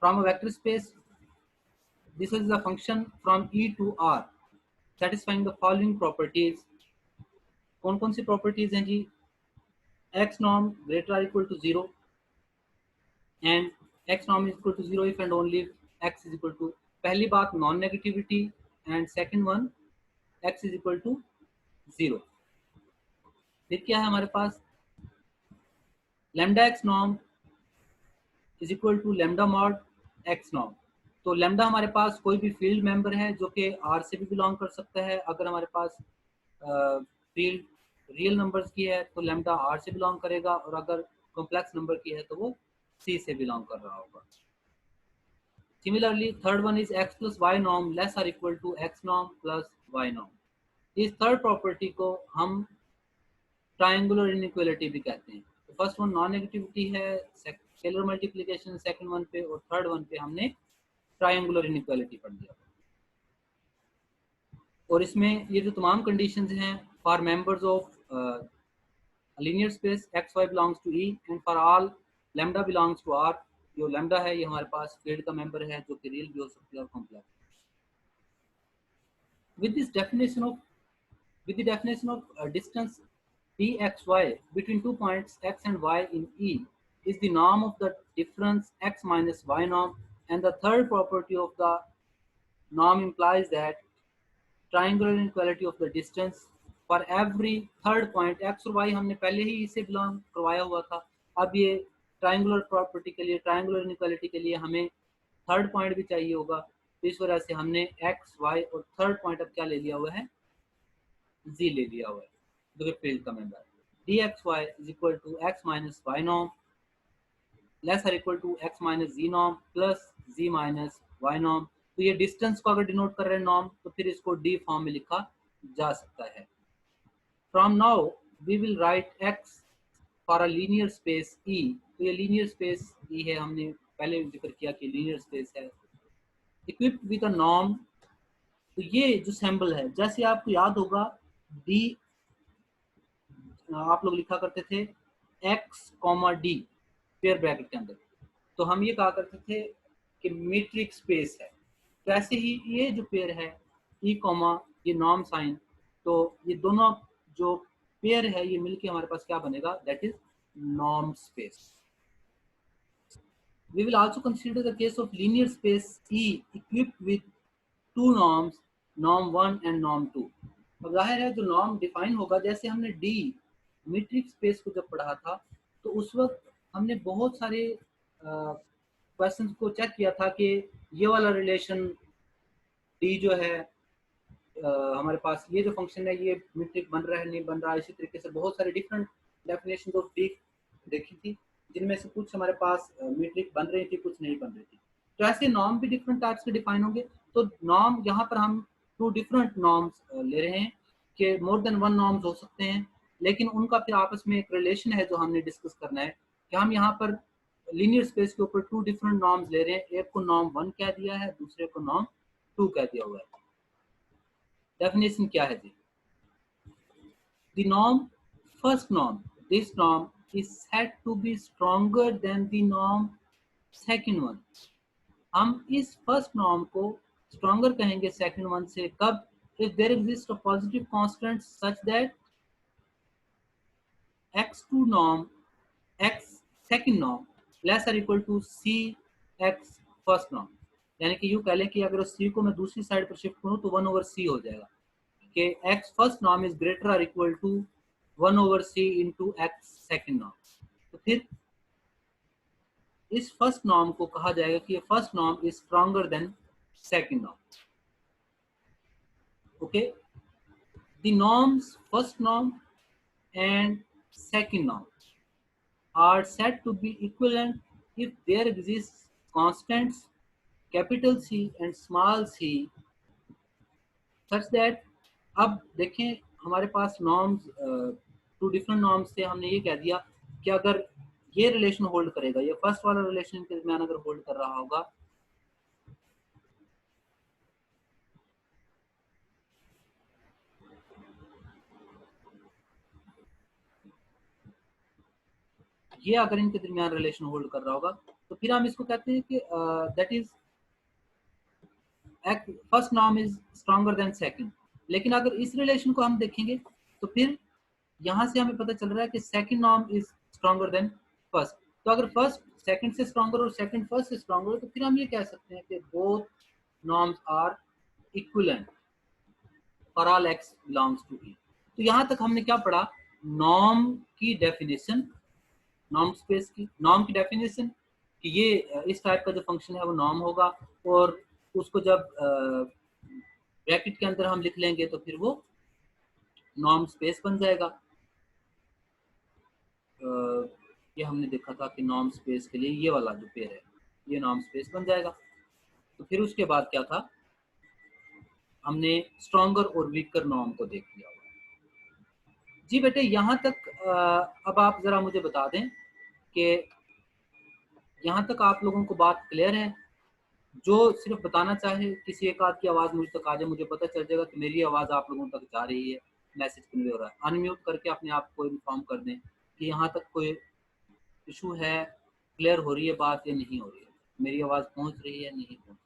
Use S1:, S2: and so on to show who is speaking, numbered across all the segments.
S1: from a vector space. This is the function from E to R satisfying the following properties. कौन कौन सी properties हैं जी? X norm greater or equal to 0 and X norm is equal to 0 if and only if X is equal to, पहली बात non negativity and second one X is equal to 0. फिर क्या है हमारे पास? lambda X norm is equal to lambda mod X norm. तो lambda हमारे पास कोई भी फील्ड मेंबर है जो कि आर से भी बिलोंग कर सकता है. अगर हमारे पास फील्ड रियल नंबर्स की है तो लैम्डा आर से बिलोंग करेगा, और अगर कॉम्प्लेक्स नंबर की है तो वो सी से बिलोंग कर रहा होगा. Similarly third one is x plus y norm less or equal to x norm plus y norm. इस थर्ड प्रॉपर्टी को हम ट्रायंगुलर इनइक्वालिटी भी कहते हैं. तो फर्स्ट वन नॉन नेगेटिविटी है, स्केलर मल्टीप्लिकेशन सेकंड वन पे, और थर्ड वन पे हमने ट्रायंगुलर इनइक्वालिटी पढ़ लिया. और इसमें ये जो तमाम कंडीशंस हैं for members of linear space x y belongs to E and for all lambda belongs to R. जो लैम्डा है ये हमारे पास फील्ड का मेंबर है जो कि रियल भी हो सकती है और complex. With this definition of distance dxy between 2 points x and y in E is the norm of the difference x minus y norm, and the third property of the norm implies that triangular inequality of the distance for every third point. x और y हमने पहले ही इसे belong करवाया हुआ था. अब ये triangular property के लिए, ट्रायंगुलर इनइक्वालिटी के लिए हमें थर्ड पॉइंट भी चाहिए होगा. तो इस वजह से हमने x y और थर्ड पॉइंट अब क्या ले लिया हुआ है? z ले लिया हुआ है जो कि फील्ड का मेंबर है. dxy is equal to x minus y norm less or equal to x minus z norm plus z minus y norm. तो ये डिस्टेंस को अगर डिनोट कर रहे हैं नॉर्म तो फिर इसको डी फॉर्म में लिखा जा सकता है. From now we will write x for a linear space E. तो ये लीनियर स्पेस E है, हमने पहले जिक्र किया कि लीनियर स्पेस है. Equipped with a norm. तो ये जो सिंबल है, जैसे आपको याद होगा डी आप लोग लिखा करते थे x comma D pair bracket के अंदर, तो हम ये कहा करते थे कि मीट्रिक स्पेस है. तो ऐसे ही ये जो पेयर है ई कॉमा ये नॉर्म साइन, तो ये दोनों जो पेयर है ये मिलके हमारे पास क्या बनेगा? That is norm space. We will also consider the case of linear space E equipped with two norms, norm 1 and norm 2. अब जाहिर है जो नॉर्म डिफाइन होगा, जैसे हमने डी मीट्रिक स्पेस को जब पढ़ा था तो उस वक्त हमने बहुत सारे क्वेश्चंस को चेक किया था कि ये वाला रिलेशन डी जो है हमारे पास ये जो फंक्शन है ये मीट्रिक बन रहा है नहीं बन रहा है. इसी तरीके से बहुत सारे डिफरेंट डेफिनेशन ऑफ डी देखी थी, जिनमें से कुछ हमारे पास मीट्रिक बन रही थी, कुछ नहीं बन रही थी. तो ऐसे नॉर्म भी डिफरेंट टाइप्स के डिफाइन होंगे. तो नॉर्म यहाँ पर हम टू डिफरेंट नॉर्म्स ले रहे हैं कि मोर देन वन नॉर्म्स हो सकते हैं, लेकिन उनका फिर आपस में एक रिलेशन है जो हमने डिस्कस करना है कि हम यहाँ पर लीनियर स्पेस के ऊपर टू डिफरेंट नॉर्म्स ले रहे हैं. एक को नॉर्म 1 कह दिया है, दूसरे को नॉर्म 2 कह दिया हुआ है. डेफिनेशन क्या है जी? The norm first norm, this norm is said to be stronger than the norm second one. हम इस फर्स्ट नॉर्म को स्ट्रॉन्गर कहेंगे सेकंड वन से कब? if there exists a positive constant such that x2 norm x second norm less or equal to c x first norm. यानी कि यूं कह लें कि अगर c को मैं दूसरी साइड पर शिफ्ट करूं तो 1/c हो जाएगा कि x first norm is greater or equal to 1/c into x second norm. तो फिर इस फर्स्ट नॉर्म को कहा जाएगा कि first norm is stronger than second norm. Okay, the norms first norm and second norm are said to be equivalent if there exists constants capital C and small c such that. अब देखें हमारे पास norms to different norms से हमने ये कह दिया कि अगर ये रिलेशन होल्ड करेगा, ये फर्स्ट वाला रिलेशन के दरमियान अगर होल्ड कर रहा होगा ये अगर इनके दरमियान रिलेशन होल्ड कर रहा होगा तो फिर हम इसको कहते हैं कि that is first norm is stronger than second. लेकिन अगर इस रिलेशन को हम देखेंगे तो फिर यहाँ से हमें पता चल रहा है कि second norm is stronger than first. तो अगर फर्स्ट सेकंड से स्ट्रॉन्गर और सेकंड फर्स्ट से स्ट्रॉन्गर, तो फिर हम ये कह सकते हैं कि both norms are equivalent for all x belongs to E. तो यहाँ तक हमने क्या पढ़ा? नॉर्म की डेफिनेशन, नॉर्म स्पेस की, नॉर्म की डेफिनेशन कि ये इस टाइप का जो फंक्शन है वो नॉर्म होगा, और उसको जब ब्रैकेट के अंदर हम लिख लेंगे तो फिर वो नॉर्म स्पेस बन जाएगा। ये हमने देखा था कि नॉर्म स्पेस के लिए ये वाला जो पेयर है ये नॉर्म स्पेस बन जाएगा। तो फिर उसके बाद क्या था, हमने स्ट्रॉन्गर और वीकर नॉर्म को देख लिया। जी बेटे, यहाँ तक अब आप जरा मुझे बता दें कि यहाँ तक आप लोगों को बात क्लियर है? जो सिर्फ बताना चाहे, किसी एक आध की आवाज़ मुझ तक आ जाए, मुझे पता चल जाएगा कि मेरी आवाज़ आप लोगों तक जा रही है, मैसेज कन्वे हो रहा है। अनम्यूट करके अपने आप को इन्फॉर्म कर दें कि यहाँ तक कोई इशू है, क्लियर हो रही है बात या नहीं हो रही है, मेरी आवाज़ पहुँच रही है नहीं पहुँच।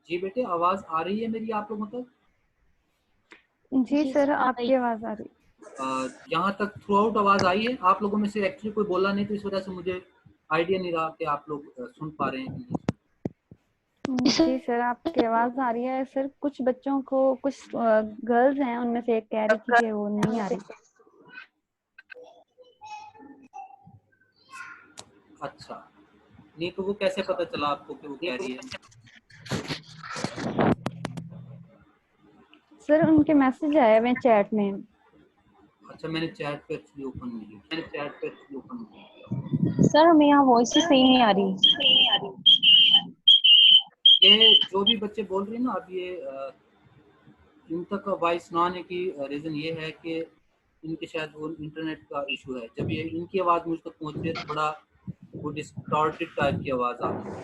S1: जी बेटे, आवाज़ आ रही है मेरी आप लोगों तक?
S2: जी सर, आपकी आवाज़ आ रही है।
S1: यहाँ तक थ्रू आउट आवाज़ आई है? आप लोगों में से एक्चुअली कोई बोला नहीं, तो इस वजह से मुझे आइडिया नहीं रहा कि आप लोग सुन पा रहे हैं कि नहीं।
S2: जी सर, आपकी आवाज़ आ रही है सर। कुछ बच्चों को, कुछ गर्ल्स हैं, उनमें से एक कह रही थी कि वो नहीं आ रही।
S1: अच्छा, नहीं तो वो कैसे पता चला आपको कि वो कह रही है?
S2: सर उनके मैसेज आए हुए चैट में।
S1: अच्छा, मैंने चैट पे एक्चुअली ओपन नहीं किया।
S3: सर हमें यहाँ वॉइस ही सही नहीं आ रही।
S1: ये जो भी बच्चे बोल रहे हैं ना, अब ये इन तक वॉइस ना आने की रीज़न ये है कि इनके शायद वो इंटरनेट का इशू है। जब ये इनकी आवाज़ मुझ तक पहुँच रही है तो बड़ा वो डिस्टॉर्टेड टाइप की आवाज़ आती है।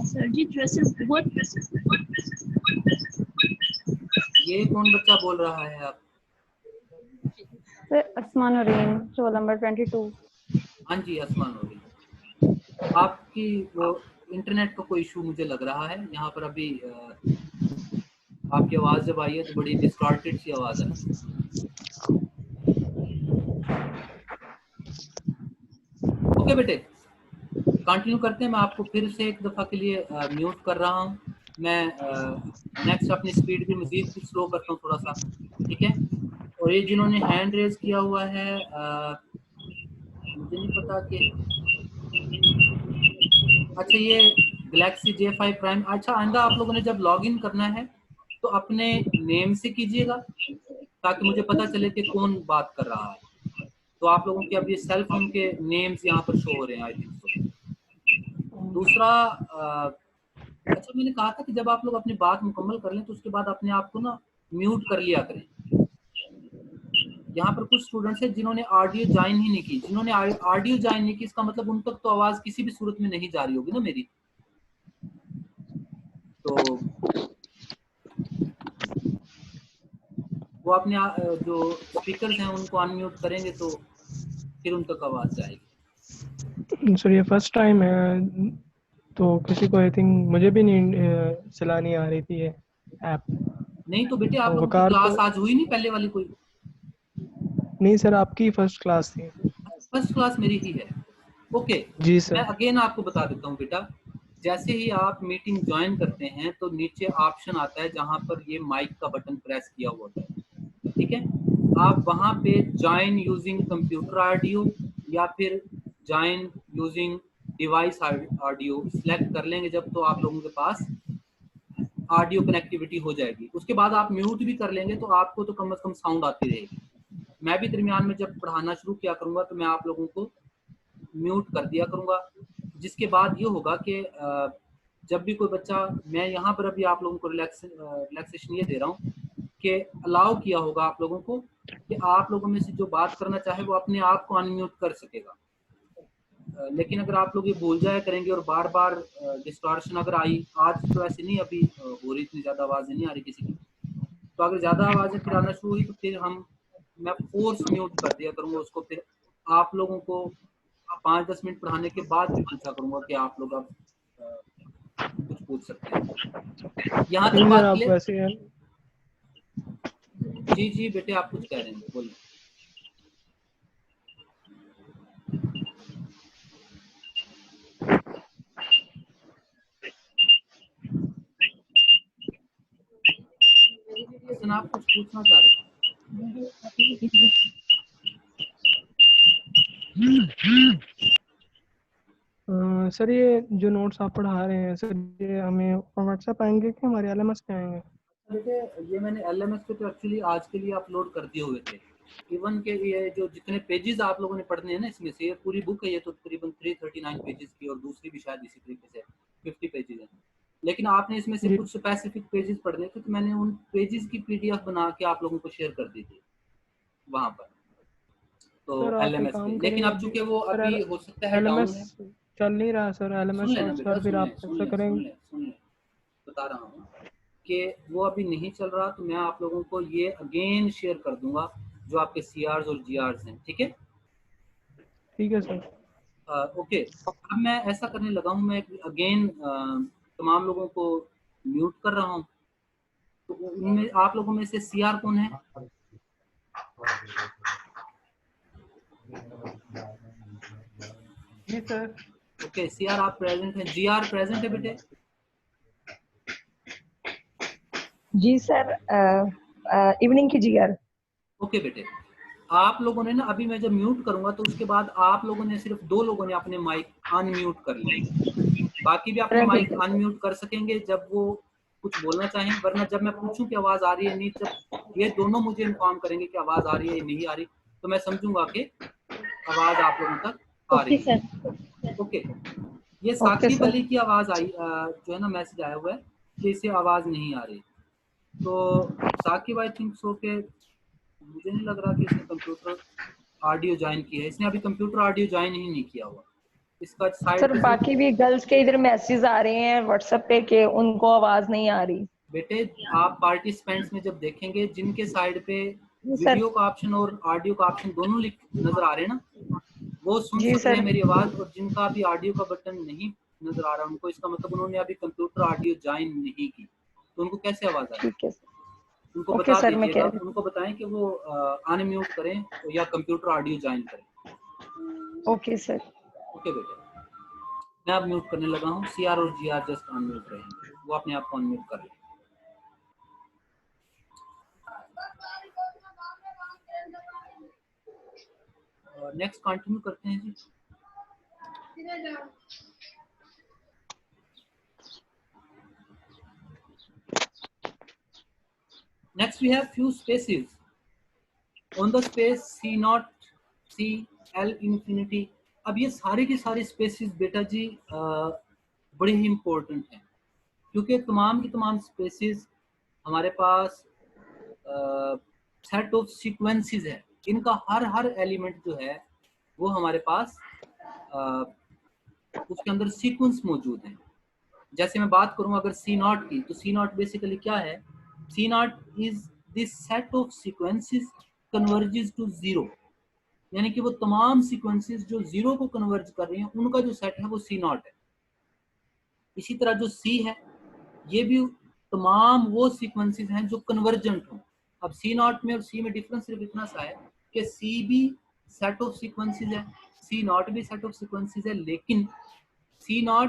S3: सर जी
S1: ये कौन बच्चा बोल रहा है आप?
S2: सर असमान नूरीन, रोल नंबर 22।
S1: हाँ जी, असमान नूरीन। आपकी वो इंटरनेट का कोई इशू मुझे लग रहा है। यहाँ पर अभी आपकी आवाज़ जब आई है तो बड़ी डिस्टॉर्टेड सी आवाज़ है। ओके बेटे, कंटिन्यू करते हैं। मैं आपको फिर से एक दफ़ा के लिए म्यूट कर रहा हूँ। मैं नेक्स्ट अपनी स्पीड भी मज़ीद कुछ स्लो करता हूँ थोड़ा सा, ठीक है? और ये जिन्होंने हैंड रेज किया हुआ है, मुझे नहीं पता कि अच्छा ये गैलेक्सी J5 प्राइम। अच्छा, आइंदा आप लोगों ने जब लॉगिन करना है तो अपने नेम से कीजिएगा ताकि मुझे पता चले कि कौन बात कर रहा है। तो आप लोगों के अब ये सेल फोन के नेम्स यहाँ पर शो हो रहे हैं, आई थिंक सो। दूसरा अच्छा, मैंने कहा था कि जब आप लोग अपनी बात मुकम्मल कर लें तो उसके बाद अपने आप को ना म्यूट कर लिया करें। यहाँ पर कुछ स्टूडेंट्स हैं जिन्होंने ऑडियो ज्वाइन ही नहीं की। जिन्होंने ऑडियो ज्वाइन नहीं की, इसका मतलब उन तक तो आवाज़ किसी भी सूरत में नहीं जा रही होगी ना मेरी। तो वो अपने जो स्पीकर्स हैं उनको अनम्यूट करेंगे तो फिर उन तक आवाज़ जाएगी।
S4: सर ये फर्स्ट टाइम है तो किसी को आई थिंक मुझे भी नहीं चलानी आ रही थी ये ऐप।
S1: नहीं तो बेटे, आप लोगों की
S4: वकार
S1: क्लास
S4: को
S1: आज हुई नहीं पहले वाली कोई?
S4: नहीं सर, आपकी फर्स्ट क्लास थी।
S1: फर्स्ट क्लास मेरी ही है। ओके
S4: जी सर।
S1: मैं अगेन आपको बता देता हूँ बेटा, जैसे ही आप मीटिंग ज्वाइन करते हैं तो नीचे ऑप्शन आता है जहाँ पर ये माइक का बटन प्रेस किया हुआ होता है, ठीक है? आप वहाँ पे ज्वाइन यूजिंग कंप्यूटर ऑडियो या फिर join using device audio select कर लेंगे जब, तो आप लोगों के पास ऑडियो कनेक्टिविटी हो जाएगी। उसके बाद आप म्यूट भी कर लेंगे तो आपको तो कम से कम साउंड आती रहेगी। मैं भी दरमियान में जब पढ़ाना शुरू किया करूँगा तो मैं आप लोगों को म्यूट कर दिया करूँगा, जिसके बाद ये होगा कि जब भी कोई बच्चा, मैं यहाँ पर अभी आप लोगों को रिलैक्सेशन ये दे रहा हूँ कि अलाउ किया होगा आप लोगों को कि आप लोगों में से जो बात करना चाहे वो अपने आप को अनम्यूट कर सकेगा। लेकिन अगर आप लोग ये भूल जाया करेंगे और बार बार डिस्टॉर्शन अगर आई, आज तो ऐसे नहीं अभी हो रही, इतनी ज़्यादा आवाज़ें नहीं आ रही किसी की, तो अगर ज़्यादा आवाज़ें फिर आना शुरू हुई तो फिर मैं फोर्स म्यूट कर दिया करूँगा उसको। फिर आप लोगों को 5-10 मिनट पढ़ाने के बाद भी पूछा करूँगा कि आप लोग अब कुछ पूछ सकते हैं। यहाँ तक
S4: सर
S1: बात
S4: आप
S1: क्लियर?
S4: वैसे हैं।
S1: जी जी बेटे, आप कुछ कह रहे हैं, बोलिए। हसन, आप कुछ पूछना चाह रहे थे?
S4: सर ये जो नोट्स आप पढ़ा रहे हैं सर, ये हमें व्हाट्सएप आएंगे कि हमारे एलएमएस पे आएंगे?
S1: बेटे ये मैंने एलएमएस पे तो एक्चुअली आज के लिए अपलोड कर दिए हुए थे। इवन के ये जो जितने पेजेस आप लोगों ने पढ़ने हैं ना, इसमें से ये पूरी बुक है, ये तो तकरीबन 339 पेजेस की, और दूसरी भी शायद इसी तरीके से 50 पेजेस है। लेकिन आपने इसमें से
S4: जी।
S1: कुछ स्पेसिफिक पेजेस पढ़ने थे, तो मैंने उन पेजेस की पीडीएफ बना के आप लोगों को शेयर कर दी थी वहाँ पर, तो
S4: सर आप एक
S1: एलएमएस पे।
S4: काम
S1: लेकिन
S4: करें
S1: अब चूंकि वो
S4: सर,
S1: अभी हो सकता है डाउन
S4: एलएमएस
S1: है।
S4: चल नहीं रहा सर, एलएमएस
S1: सुन लेना
S4: शॉर्ट
S1: बेटा,
S4: सर, फिर आप कैसे करेंगे?
S1: सुन ले, बता रहा हूँ कि वो अभी नहीं चल रहा, तो मैं आप लोगों को ये अगेन शेयर कर दूंगा जो आपके सीआर्स और जीआर्स हैं, ठीक है?
S4: ठीक है सर।
S1: ओके, अब मैं ऐसा करने लगा हूँ, मैं अगेन तमाम लोगों को म्यूट कर रहा हूँ। तो उनमें आप लोगों में से सीआर कौन है?
S4: जी सर।
S1: ओके, सीआर आप प्रेजेंट हैं। जीआर प्रेजेंट है बेटे?
S3: जी सर, इवनिंग की जीआर।
S1: ओके बेटे, आप लोगों ने ना, अभी मैं जब म्यूट करूंगा तो उसके बाद आप लोगों ने, सिर्फ 2 लोगों ने अपने माइक अनम्यूट कर लिए, बाकी भी अपने
S3: ठीक
S1: माइक
S3: है।
S1: अनम्यूट कर सकेंगे जब वो कुछ बोलना चाहें। वरना जब मैं पूछूं कि आवाज आ रही है नहीं, जब ये दोनों मुझे इन्फॉर्म करेंगे कि आवाज आ रही है या नहीं आ रही, तो मैं समझूंगा कि आवाज आप लोगों तक आ
S3: ओके
S1: रही है।
S3: सर।
S1: ओके, ये
S3: ओके
S1: साक्षी
S3: सर।
S1: बली की आवाज आई, जो है ना, मैसेज आया हुआ है कि इसे आवाज नहीं आ रही। तो साकिब आई थिंक सो के, मुझे नहीं लग रहा कि इसने कंप्यूटर ऑडियो ज्वाइन की है। इसने अभी कंप्यूटर ऑडियो ज्वाइन ही नहीं किया हुआ। इसका साइड
S3: सर
S1: पे सिर्फ,
S3: बाकी भी गर्ल्स के इधर मैसेज आ रहे हैं व्हाट्सएप पे कि उनको आवाज नहीं आ रही।
S1: बेटे आप पार्टिसिपेंट्स में जब देखेंगे, जिनके साइड पे
S3: जी सर।
S1: वीडियो का ऑप्शन और ऑडियो का ऑप्शन दोनों नजर आ रहे हैं ना, वो सुन
S3: जी
S1: सक रहे
S3: सर।
S1: हैं मेरी आवाज। और जिनका अभी ऑडियो का बटन नहीं नजर आ रहा उनको, इसका मतलब उन्होंने अभी कंप्यूटर ऑडियो ज्वाइन नहीं की, तो उनको कैसे आवाज आएगी?
S3: ठीक है सर।
S1: उनको
S3: ओके
S1: बता
S3: सर, मैं कह
S1: दीजिएगा,
S3: रही
S1: उनको बताएं कि वो अनम्यूट करें या कंप्यूटर ऑडियो ज्वाइन करें।
S3: हूँ। Okay sir.
S1: ओके बेटे, मैं अब म्यूट करने लगा हूँ। सीआर और जीआर जस्ट अनम्यूट रहेंगे, वो अपने आप को अनम्यूट कर लें। नेक्स्ट कंटिन्यू करते हैं जी। Next we have few spaces. On the space C0, C, L infinity. अब ये सारे के सारे स्पेसिस बेटा जी बड़े ही इम्पोर्टेंट हैं, क्योंकि तमाम की तमाम स्पेसिस हमारे पास सेट ऑफ सीक्वेंसेस है। इनका हर एलिमेंट जो है वो हमारे पास उसके अंदर सीक्वेंस मौजूद है। जैसे मैं बात करूं अगर C0 की, तो C0 बेसिकली क्या है? C0 is this set of sequences converges to 0, यानी कि वो तमाम सीक्वेंसेस जो 0 को कन्वर्ज कर रही हैं उनका जो सेट है वो C0 है। इसी तरह जो C है, ये भी तमाम वो सीक्वेंसेस हैं जो कन्वर्जेंट हों। अब C0 में और C में डिफरेंस सिर्फ इतना सा है कि C भी सेट ऑफ सीक्वेंसेस है, C0 भी सेट ऑफ सीक्वेंसेस है, लेकिन C0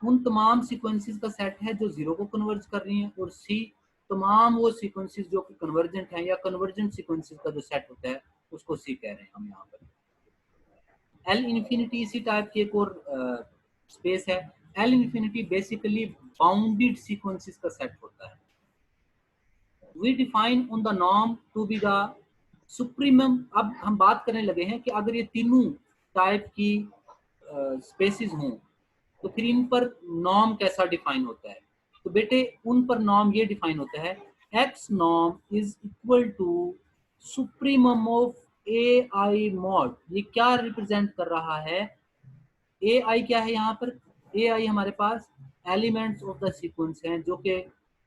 S1: उन तमाम सीक्वेंसेस का सेट है जो 0 को कन्वर्ज कर रही हैं, और C तमाम वो सीक्वेंसेस जो कि कन्वर्जेंट हैं या कन्वर्जेंट सीक्वेंसेस का जो सेट होता है उसको C कह रहे हैं हम यहाँ पर। L इन्फिनिटी इसी टाइप की एक और स्पेस है। L infinity basically bounded sequences का सेट होता है। We define on the norm to be the supremum। अब हम बात करने लगे हैं कि अगर ये तीनों टाइप की स्पेसिस हों तो फिर इन पर नॉर्म कैसा डिफाइन होता है। तो बेटे उन पर नॉर्म ये डिफाइन होता है x norm is equal to supremum of ai mod। ये क्या रिप्रेजेंट कर रहा है? ai क्या है यहाँ पर? ai हमारे पास एलिमेंट्स ऑफ द सीक्वेंस हैं जो कि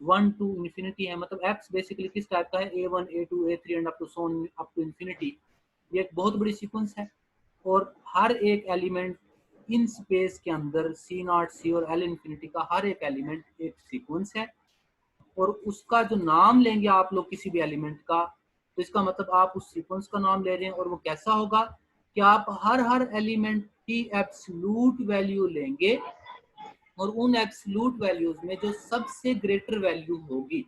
S1: 1 to इंफिनिटी है। मतलब x बेसिकली किस टाइप का है? a1 a2 a3 and up to so on up to infinity. ये एक बहुत बड़ी सीक्वेंस है और हर एक एलिमेंट इन स्पेस के अंदर सी नॉट सी और एल इंफिनिटी का हर एक एलिमेंट एक सीक्वेंस है और उसका जो नाम लेंगे आप लोग किसी भी एलिमेंट का, तो इसका मतलब आप उस सीक्वेंस का नाम ले रहे हैं। और वो कैसा होगा कि आप हर एलिमेंट की एब्सोल्यूट वैल्यू लेंगे और उन एब्सोल्यूट वैल्यूज में जो सबसे ग्रेटर वैल्यू होगी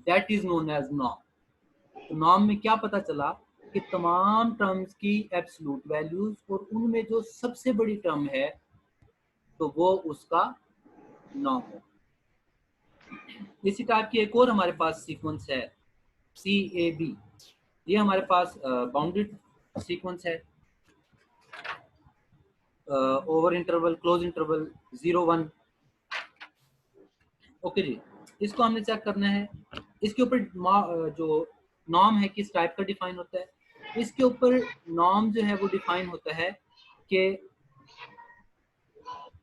S1: that is known as norm. तो नॉर्म में क्या पता चला कि तमाम टर्म्स की एब्सोल्यूट वैल्यूज और उनमें जो सबसे बड़ी टर्म है तो वो उसका नॉर्म है। इसी टाइप की एक और हमारे पास सीक्वेंस है CAB। ये हमारे पास बाउंडेड सीक्वेंस है over interval close interval 0 1। Okay जी, इसको हमने चेक करना है। इसके ऊपर जो नॉर्म है किस टाइप का डिफाइन होता है? इसके ऊपर नॉर्म जो है वो डिफाइन होता है कि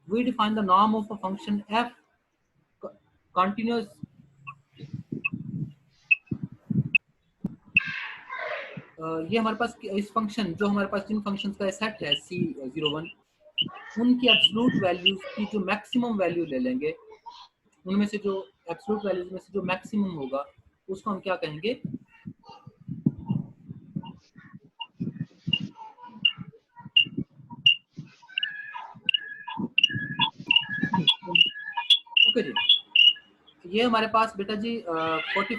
S1: we define the norm of a function f continuous. ये हमारे पास इस फंक्शन जो हमारे पास जिन फंक्शंस का सेट है C01 उनकी एब्सोल्यूट वैल्यूज की जो मैक्सिमम वैल्यू ले लेंगे, उनमें से जो एब्सोल्यूट वैल्यूज में से जो मैक्सिमम होगा उसको हम क्या कहेंगे? ओके जी, ये हमारे पास बेटा जी 40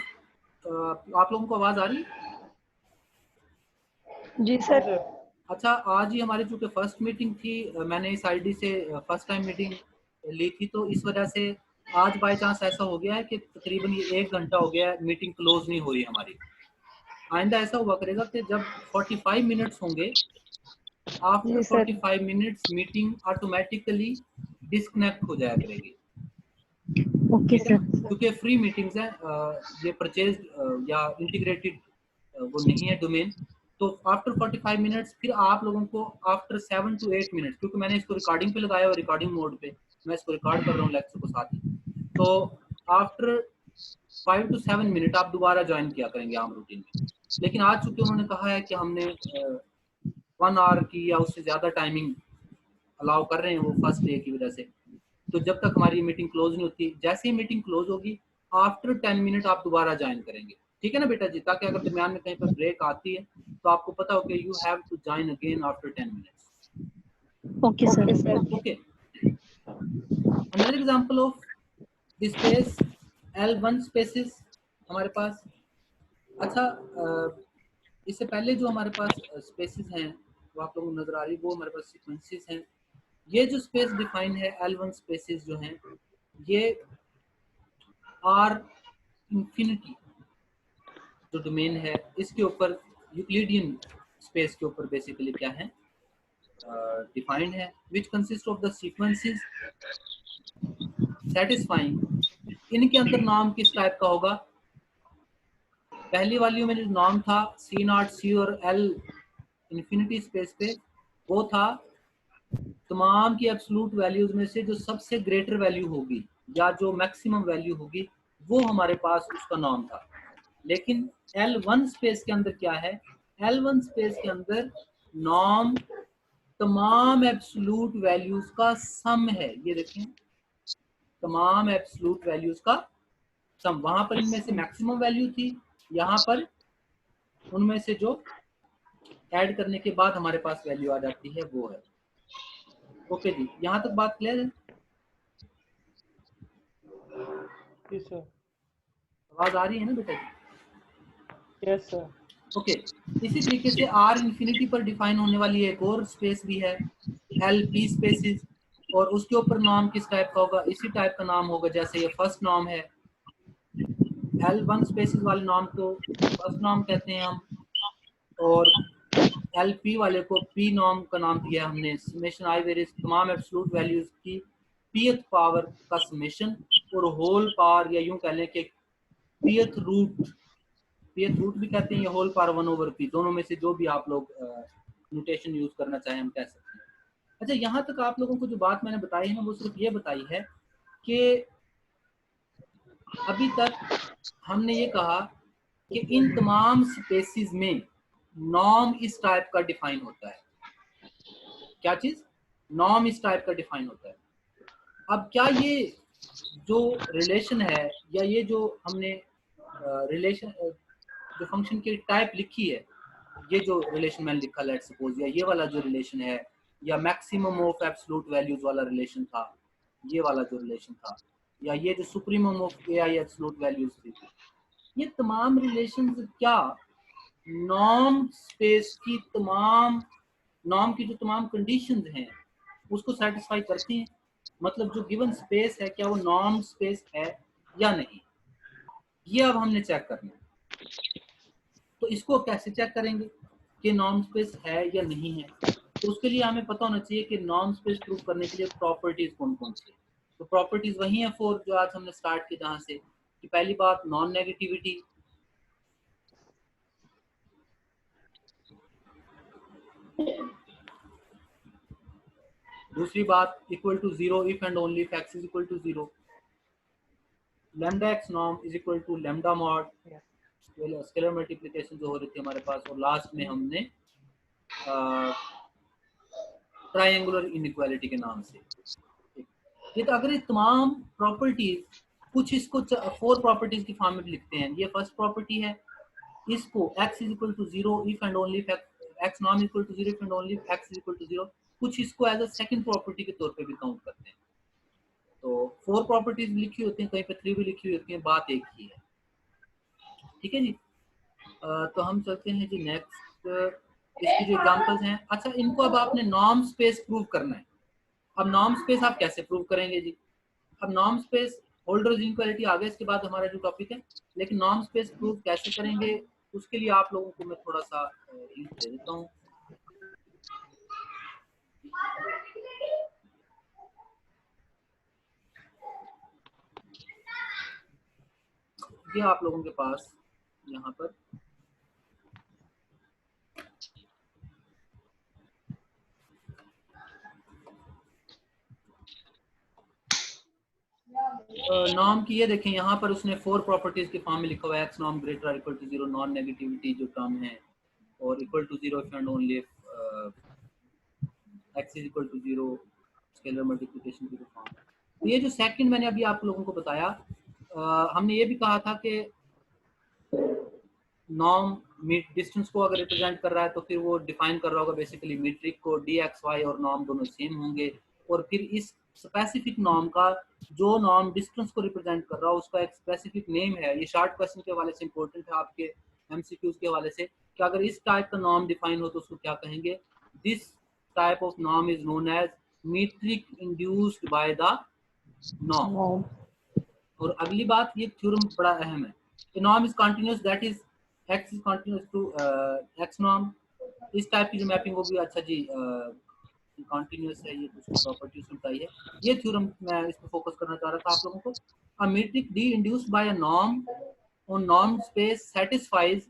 S1: आप लोगों को आवाज आ रही?
S3: जी सर।
S1: अच्छा, आज ही हमारी चूंकि फर्स्ट मीटिंग थी, मैंने इस आईडी से फर्स्ट टाइम मीटिंग ली थी, तो इस वजह से आज बाय चांस ऐसा हो गया है कि तकरीबन ये 1 घंटा हो गया है मीटिंग क्लोज नहीं हो रही हमारी। आइंदा ऐसा हुआ करेगा कि जब 45 मिनट्स होंगे, after 45 minutes meeting automatically disconnect हो जाया करेगी।
S2: Okay sir.
S1: क्योंकि फ्री मीटिंग्स हैं, ये परचेज या इंटीग्रेटेड वो नहीं है डोमेन। तो आफ्टर 45 मिनट्स फिर आप लोगों को आफ्टर 7 to 8 मिनट्स, क्योंकि मैंने इसको रिकॉर्डिंग पे लगाया हुआ, रिकॉर्डिंग मोड पे मैं इसको रिकॉर्ड कर रहा हूँ लेक्चर को साथ ही। तो आफ्टर 5 to 7 मिनट आप दोबारा ज्वाइन किया करेंगे आम रूटीन में। लेकिन आज चूंकि उन्होंने कहा है कि हमने 1 आवर की या उससे ज्यादा टाइमिंग अलाउ कर रहे हैं वो फर्स्ट डे की वजह से, तो जब तक हमारी मीटिंग क्लोज नहीं होती, जैसे ही मीटिंग क्लोज होगी आफ्टर 10 मिनट आप दोबारा ज्वाइन करेंगे। ठीक है ना बेटा जी? ताकि अगर दरमियान में कहीं पर ब्रेक आती है तो आपको पता हो कि you have to join again after 10 minutes.
S2: Okay sir.
S1: Okay, another example of the space L1 spaces हमारे पास। अच्छा, इससे पहले जो हमारे पास स्पेसेस हैं वो आप लोगों को नजर आ रही है, वो हमारे पास सीक्वेंसेस हैं। ये जो स्पेस डिफाइन है L1 स्पेसेस जो हैं, ये R इंफिनिटी जो डोमेन है इसके ऊपर यूक्लिडियन स्पेस के ऊपर बेसिकली क्या है डिफाइंड है, which consist of the sequences satisfying. इनके अंदर नाम किस टाइप का होगा? पहली वाली में जो नाम था C0 C और L इंफिनिटी स्पेस पे, वो था तमाम की एब्सोल्यूट वैल्यूज में से जो सबसे ग्रेटर वैल्यू होगी या जो मैक्सिमम वैल्यू होगी वो हमारे पास उसका नाम था। लेकिन L1 स्पेस के अंदर क्या है? L1 स्पेस के अंदर नॉर्म तमाम एब्सोल्यूट वैल्यूज का सम है। ये देखें, तमाम एब्सोल्यूट वैल्यूज का सम। वहां पर इनमें से मैक्सिमम वैल्यू थी, यहाँ पर उनमें से जो ऐड करने के बाद हमारे पास वैल्यू आ जाती है वो है। ओके जी, यहाँ तक बात क्लियर है? आवाज आ रही है ना बेटा जी?
S4: Yes sir.
S1: ओके, इसी तरीके से R इंफिनिटी पर डिफाइन होने वाली एक और स्पेस भी है LP स्पेसिस, और उसके ऊपर नाम किस टाइप का होगा? इसी टाइप का नाम होगा जैसे ये फर्स्ट नाम है। L1 स्पेसिस वाले नाम को फर्स्ट नाम कहते हैं हम, और LP वाले को P नाम का नाम दिया हमने। समेशन आई वेरियस तमाम एब्सोल्यूट वैल्यूज की pth पावर का समेशन और होल पावर, या यूं कह लें कि pth रूट भी कहते हैं, या होल पावर 1/p, दोनों में से जो भी आप लोग नोटेशन यूज करना चाहें हम कह सकते हैं। अच्छा, यहाँ तक आप लोगों को जो बात मैंने बताई है ना, वो सिर्फ ये बताई है कि अभी तक हमने ये कहा कि इन तमाम स्पेसिस में नॉर्म इस टाइप का डिफाइन होता है। क्या चीज? नॉर्म इस टाइप का डिफाइन होता है। अब क्या ये जो रिलेशन है, या ये जो हमने रिलेशन जो फंक्शन की टाइप लिखी है, ये जो रिलेशन मैंने लिखा लेट सपोज, या ये वाला जो रिलेशन है, या मैक्सिमम ऑफ एब्सोल्यूट वैल्यूज वाला रिलेशन था, ये वाला जो रिलेशन था, या ये जो supremum of AI absolute values थी, ये तमाम रिलेशंस क्या नॉर्म स्पेस की नॉर्म की जो तमाम कंडीशंस हैं उसको सेटिस्फाई करती हैं? मतलब जो गिवन स्पेस है, क्या वो नॉर्म स्पेस है या नहीं, ये अब हमने चेक करना है। तो इसको कैसे चेक करेंगे कि नॉर्म स्पेस है या नहीं है? तो उसके लिए हमें पता होना चाहिए कि नॉर्म स्पेस प्रूव करने के लिए प्रॉपर्टीज कौन कौन सी है। तो प्रॉपर्टीज वही है 4 जो आज हमने स्टार्ट की, जहां से कि पहली बात नॉन नेगेटिविटी, दूसरी बात equal to 0 if and only if x is equal to 0, lambda x norm is equal to lambda mod, scalar multiplication जो हो रही थी हमारे पास, और लास्ट में हमने ट्रायंगुलर इनइक्वालिटी के नाम से। ये तो अगर ये तमाम प्रॉपर्टीज कुछ इसको 4 प्रॉपर्टीज की फॉर्म में लिखते हैं। ये फर्स्ट प्रॉपर्टी है, इसको x is equal to 0 if and only if x norm equal to 0 if and only if x is equal to 0, कुछ इसको एज अ सेकंड प्रॉपर्टी के तौर पे भी काउंट करते हैं। तो 4 प्रॉपर्टीज लिखी होती हैं, कहीं पे 3 भी लिखी होती हैं, बात एक ही है। ठीक है जी। तो हम चलते हैं जी नेक्स्ट, इसकी जो एग्जांपल्स हैं। अच्छा, इनको अब आपने नॉर्म स्पेस प्रूव करना है। अब नॉर्म स्पेस आप कैसे प्रूव करेंगे जी? अब नॉर्म स्पेस होल्डर्स इनइक्वालिटी आ गया इसके बाद हमारा जो टॉपिक है, लेकिन नॉर्म स्पेस प्रूव कैसे करेंगे उसके लिए आप लोगों को मैं थोड़ा सा हिंट दे देता हूँ। ये आप लोगों के पास यहाँ पर नॉर्म की, ये देखें यहाँ पर उसने 4 प्रॉपर्टीज के फॉर्म में लिखा हुआ है, x norm greater equal to 0, non negativity जो टर्म है, और equal to 0 if and only x is equal to 0, scalar multiplication की फॉर्म। तो ये जो सेकंड मैंने अभी आप लोगों को बताया, हमने ये भी कहा था कि नॉर्म डिस्टेंस को अगर रिप्रेजेंट कर रहा है तो फिर वो डिफाइन कर रहा होगा बेसिकली मीट्रिक को, डी एक्स वाई और नॉर्म दोनों सेम होंगे, और फिर इस स्पेसिफिक नॉर्म का जो नॉर्म डिस्टेंस को रिप्रेजेंट कर रहा हो उसका एक स्पेसिफिक नेम है। ये शार्ट क्वेश्चन के हवाले से इंपॉर्टेंट है आपके एमसीक्यूज के हवाले से, कि अगर इस टाइप का नॉर्म डिफाइन हो तो उसको क्या कहेंगे? This type of norm is known as metric induced by the norm. और अगली बात, ये थ्योरम बड़ा अहम है, norm is continuous that is x is continuous to x norm। इस टाइप की जो मैपिंग वो भी अच्छा जी कंटिन्यूअस है, ये कुछ प्रॉपर्टीज बताई है। ये थ्योरम मैं इस पे फोकस करना चाह रहा था आप लोगों को। A metric d induced by a norm on norm space satisfies,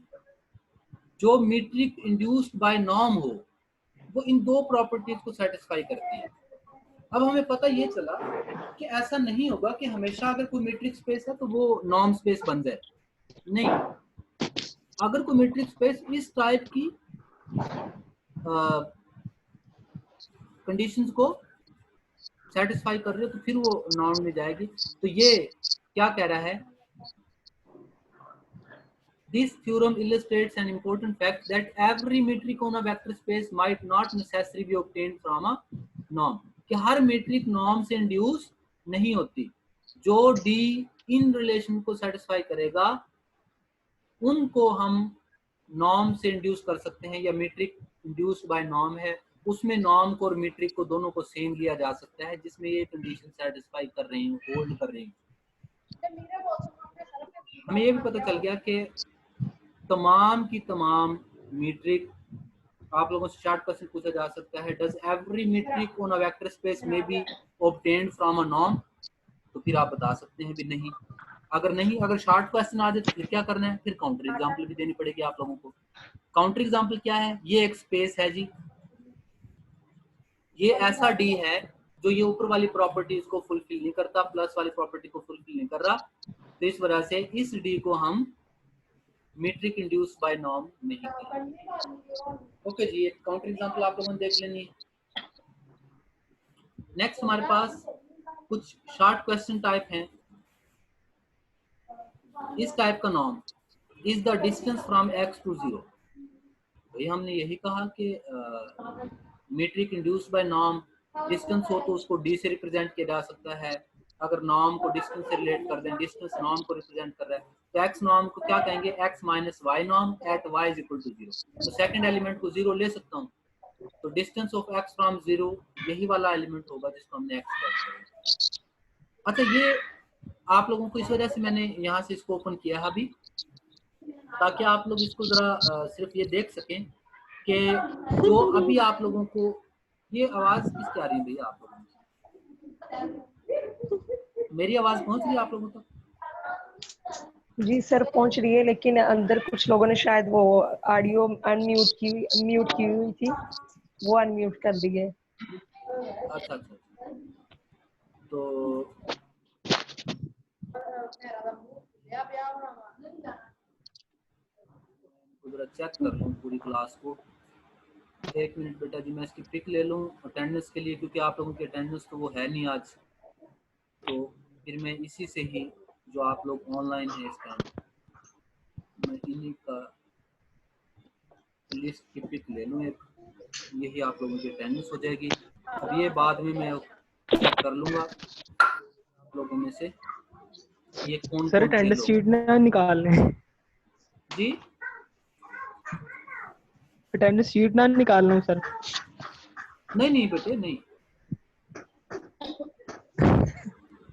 S1: जो मीट्रिक इंड्यूस्ड बाय नॉर्म हो वो इन 2 प्रॉपर्टीज को सेटिस्फाई करती है। अब हमें पता ये चला कि ऐसा नहीं होगा कि हमेशा अगर कोई मीट्रिक स्पेस है तो वो नॉर्म स्पेस बन जाए, नहीं। अगर कोई मीट्रिक स्पेस इस टाइप की कंडीशंस को सेटिस्फाई कर रही है तो फिर वो नॉर्म में जाएगी। तो ये क्या कह रहा है? This theorem illustrates an important fact that every metric on a vector space might not necessarily be obtained from a norm। कि हर मीट्रिक नॉर्म से इंड्यूस नहीं होती। जो डी इन रिलेशन को सेटिस्फाई करेगा उनको हम नॉर्म से इंड्यूस कर सकते हैं, या मीट्रिक इंड्यूस्ड बाय नॉर्म है उसमें नॉर्म को और मीट्रिक को दोनों को सेम लिया जा सकता है जिसमें ये कंडीशन सेटिस्फाई कर रही हूँ, होल्ड कर रही हूँ। हमें ये भी पता चल गया कि तमाम की तमाम मीट्रिक, आप लोगों से शॉर्ट क्वेश्चन पूछा जा सकता है, does every metric on a vector space में be obtained from a norm? तो फिर आप बता सकते हैं भी नहीं। अगर नहीं, अगर शॉर्ट क्वेश्चन आ जाए तो फिर क्या करना है, फिर काउंटर एग्जांपल भी देनी पड़ेगी आप लोगों को। काउंटर एग्जांपल क्या है, ये एक स्पेस है जी, ये ऐसा डी है जो ये ऊपर वाली प्रॉपर्टीज को फुलफिल नहीं करता, प्लस वाली प्रॉपर्टी को फुलफिल नहीं कर रहा, तो इस वजह से इस डी को हम मीट्रिक इंड्यूस बाय नॉर्म नहीं करेंगे। ओके जी, एक काउंटर एग्जांपल आप लोगों ने देख लेनी है। नेक्स्ट हमारे पास कुछ शॉर्ट क्वेश्चन टाइप हैं। इस टाइप का norm is the distance from x to 0। भाई हमने यही कहा कि metric induce by norm distance हो तो उसको d से रिप्रेजेंट किया जा सकता है। अगर नॉर्म को डिस्टेंस से रिलेट कर दें, डिस्टेंस नॉर्म को रिप्रेजेंट कर रहा है, तो x नॉर्म को क्या कहेंगे, x minus y norm at y is equal to 0। तो सेकंड एलिमेंट को 0 ले सकता हूँ, तो डिस्टेंस ऑफ x फ्रॉम 0 यही वाला एलिमेंट होगा जिसको हमने x कहते हैं। अच्छा, ये आप लोगों को इस वजह से मैंने यहाँ से इसको ओपन किया है अभी, ताकि आप लोग इसको जरा सिर्फ ये देख सकें कि जो अभी आप लोगों को ये आवाज किसकी आ रही है भैया आप लोगों को, मेरी आवाज पहुंच रही है आप लोगों तक?
S3: जी सर पहुंच रही है, लेकिन अंदर कुछ लोगों ने शायद वो ऑडियो म्यूट की हुई थी, वो अनम्यूट कर दी है।
S1: अच्छा अच्छा, तो जरा चेक कर लूँ पूरी क्लास को। एक मिनट बेटा जी, मैं इसकी पिक ले लूँ अटेंडेंस के लिए, क्योंकि आप लोगों की अटेंडेंस तो वो है नहीं आज, तो फिर मैं इसी से ही जो आप लोग ऑनलाइन है इस टाइम, मैं इन्हीं का लिस्ट की पिक ले लूँ एक, यही आप लोगों की अटेंडेंस हो जाएगी। अब ये बाद में मैं चेक कर लूँगा आप लोगों में से ये कौन
S4: सर
S1: कौन से
S4: अटेंडेंस
S1: लोग
S4: शीट ना निकालने,
S1: जी।
S4: अटेंडेंस शीट ना निकालना है सर।
S1: नहीं नहीं बेटे नहीं,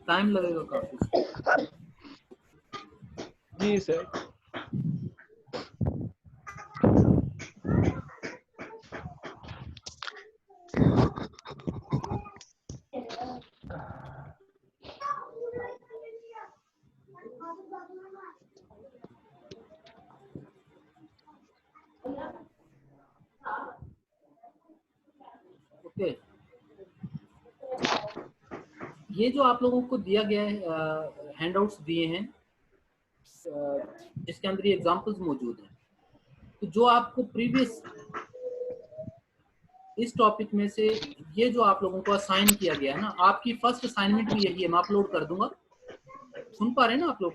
S1: टाइम लगेगा काफी।
S4: जी सर।
S1: ओके, ये जो आप लोगों को दिया गया है, हैंडआउट्स दिए हैं जिसके अंदर ये एग्जांपल्स मौजूद हैं, तो जो आपको प्रीवियस इस टॉपिक में से ये जो आप लोगों को असाइन किया गया है ना, आपकी फर्स्ट असाइनमेंट भी यही है, मैं अपलोड कर दूंगा। सुन पा रहे हैं ना आप लोग?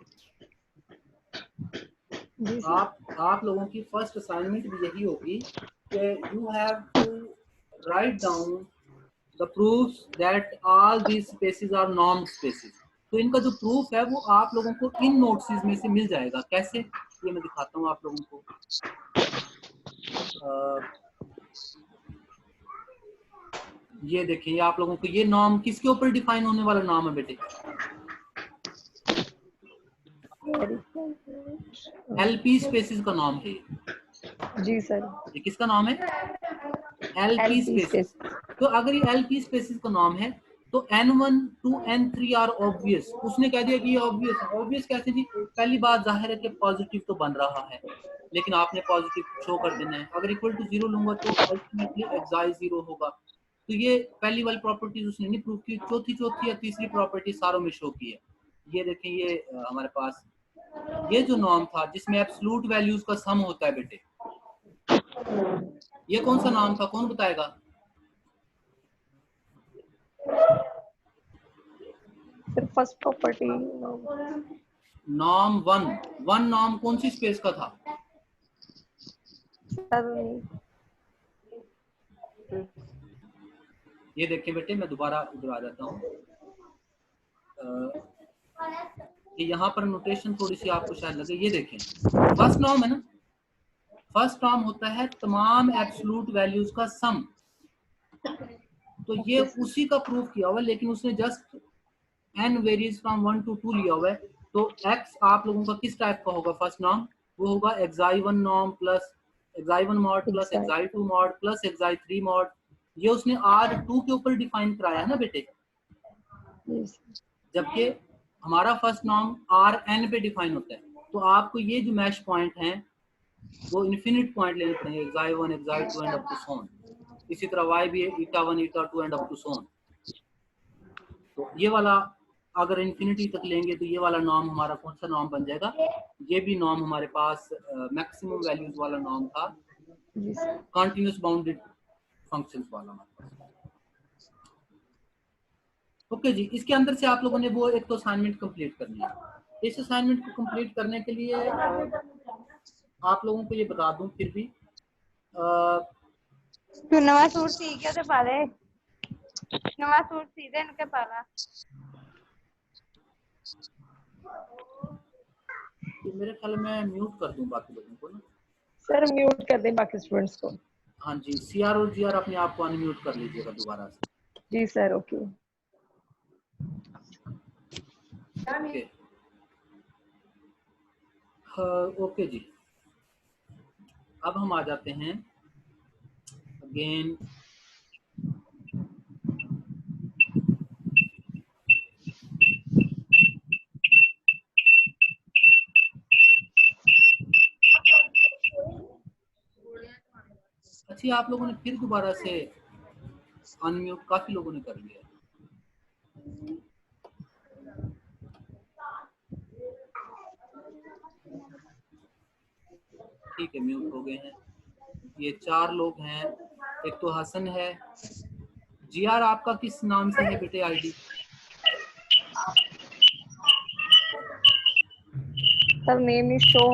S1: आप लोगों की फर्स्ट असाइनमेंट भी यही होगी कि you have to write down the proofs that all these spaces are normed spaces. तो इनका जो प्रूफ है वो आप लोगों को इन नोट्स में से मिल जाएगा। कैसे, ये मैं दिखाता हूँ आप लोगों को। ये देखिए, ये आप लोगों को ये नॉर्म किसके ऊपर डिफाइन होने वाला नॉर्म है बेटे? एलपी स्पेसिस का नाम है
S3: जी सर।
S1: ये किसका नाम है? LP spaces. तो अगर ये एलपी स्पेसिस का नाम है तो n1 to n3 are obvious. उसने कह दिया कि ये ऑब्वियस है। ऑब्वियस कैसे जी? पहली बात जाहिर है कि पॉजिटिव तो बन रहा है, लेकिन आपने पॉजिटिव शो कर देना है। अगर इक्वल टू 0 लूंगा तो अल्टीमेटली एक्साई 0 होगा। तो ये पहली वाली प्रॉपर्टीज उसने नहीं प्रूव की। चौथी या तीसरी प्रॉपर्टी सारों में शो की है। ये देखें, ये हमारे पास ये जो नॉर्म था जिसमें एब्सोल्यूट वैल्यूज का सम होता है बेटे, ये कौन सा नॉर्म था? कौन बताएगा?
S3: First property
S1: norm one norm कौन सी स्पेस का था? ये देखिए बेटे, मैं दोबारा उधर आ जाता हूँ। यहाँ पर नोटेशन थोड़ी सी आपको शायद लगे। ये देखें, फर्स्ट नॉर्म है ना, फर्स्ट नॉर्म होता है तमाम एब्सोल्यूट वैल्यूज का सम। तो ये उसी का प्रूफ किया हुआ है, लेकिन उसने just n varies from 1 to 2 लिया हुआ है। तो x आप लोगों का किस टाइप का होगा? फर्स्ट नॉर्म वो होगा xi1 norm plus xi1 mod plus xi2 mod plus xi3 mod. ये उसने R2 के ऊपर डिफाइन कराया है ना बेटे, जबकि हमारा फर्स्ट नॉर्म Rn पे डिफाइन होता है, तो आपको ये जो मैश पॉइंट हैं वो इन्फिनिट पॉइंट लेने पड़ेंगे, xi1 xi2 and up to सोन। इसी तरह y भी है eta1 eta2 and up to सोन। तो ये वाला अगर इन्फिनिटी तक लेंगे तो ये वाला नॉर्म हमारा कौन सा नॉर्म बन जाएगा? ये भी नॉर्म हमारे पास मैक्सिमम वैल्यूज वाला नॉर्म था,
S3: जी सर।
S1: कॉन्टिन्यूस बाउंडेड फंक्शंस वाला हमारे पास। ओके जी, इसके अंदर से आप लोगों ने वो एक तो असाइनमेंट कंप्लीट करनी है। इस असाइनमेंट को कंप्लीट करने के लिए आप लोगों को ये बता दूं फिर भी
S2: तू नवा सूट सी के ते पा ले, नवा सूट सी दे इनके पाला।
S1: कि मेरे ख्याल में म्यूट कर दूं बाकी लोगों को ना।
S3: सर म्यूट कर दें बाकी स्टूडेंट्स को।
S1: हाँ जी, CR और GR अपने आप को अनम्यूट कर लीजिएगा दोबारा से।
S3: जी सर, ओके।
S1: ओके ओके जी, अब हम आ जाते हैं अगेन अच्छा, आप लोगों ने फिर दोबारा से अनम्यूट काफी लोगों ने कर लिया। ठीक है, म्यूट हो गए हैं। ये 4 लोग हैं, एक तो हसन है। GR आपका किस नाम से है बेटे ID?
S3: Sir name is show.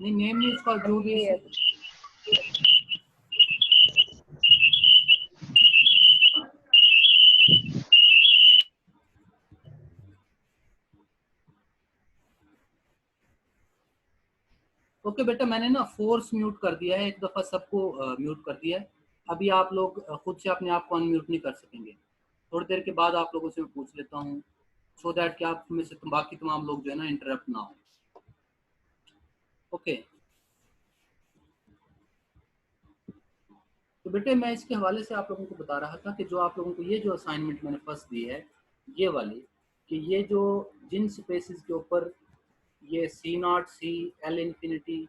S1: नहीं, नेम नहीं, उसका जो भी
S3: ये है
S1: इसी-
S3: कुछ।
S1: ओके बेटा, मैंने ना फोर्स म्यूट कर दिया है, एक दफा सबको म्यूट कर दिया है। अभी आप लोग खुद से अपने आप को अनम्यूट नहीं कर सकेंगे। थोड़ी देर के बाद आप लोगों से मैं पूछ लेता हूँ, सो दैट कि आप में से बाकी तमाम लोग जो है ना इंटरप्ट ना हो। ओके, तो बेटे मैं इसके हवाले से आप लोगों को बता रहा था कि जो आप लोगों को ये जो असाइनमेंट मैंने फर्स्ट दी है, ये वाली, कि ये जो जिन स्पेसिस के ऊपर ये C0 C L इंफिनिटी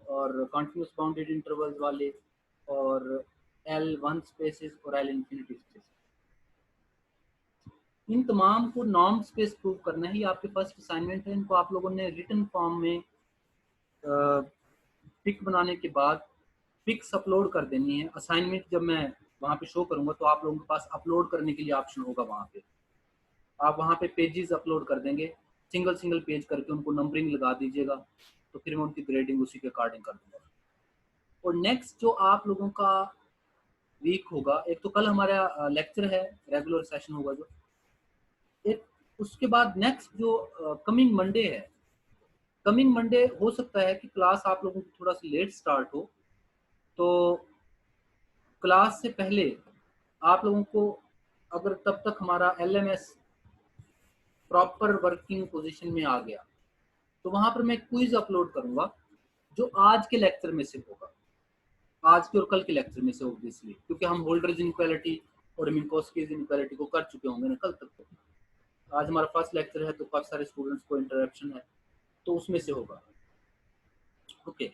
S1: और कॉन्टिन्यूस बाउंडेड इंटरवल्स वाले और L1 स्पेसिस और L इंफिनिटी स्पेसिस, इन तमाम को नॉर्म स्पेस प्रूव करना ही आपके फर्स्ट असाइनमेंट है। इनको आप लोगों ने रिटन फॉर्म में पिक बनाने के बाद पिक्स अपलोड कर देनी है। असाइनमेंट जब मैं वहाँ पे शो करूँगा तो आप लोगों के पास अपलोड करने के लिए ऑप्शन होगा वहाँ पे। आप वहाँ पे पेजेस अपलोड कर देंगे, सिंगल सिंगल पेज करके उनको नंबरिंग लगा दीजिएगा, तो फिर मैं उनकी ग्रेडिंग उसी के अकॉर्डिंग कर दूँगा। और नेक्स्ट जो आप लोगों का वीक होगा, एक तो कल हमारा लेक्चर है, रेगुलर सेशन होगा जो, एक उसके बाद नेक्स्ट जो कमिंग मंडे है, कमिंग मंडे हो सकता है कि क्लास आप लोगों की थोड़ा सा लेट स्टार्ट हो, तो क्लास से पहले आप लोगों को अगर तब तक हमारा LMS प्रॉपर वर्किंग पोजीशन में आ गया तो वहां पर मैं क्विज अपलोड करूंगा जो आज के लेक्चर में से होगा, आज के और कल के लेक्चर में से ऑब्वियसली, क्योंकि हम होल्डर्स इनक्वालिटी और मिन्कोस्कीज इनक्वालिटी को कर चुके होंगे ना कल तक। तो आज हमारा फर्स्ट लेक्चर है तो काफी सारे स्टूडेंट्स को इंटरेक्शन है, तो उसमें से होगा। ओके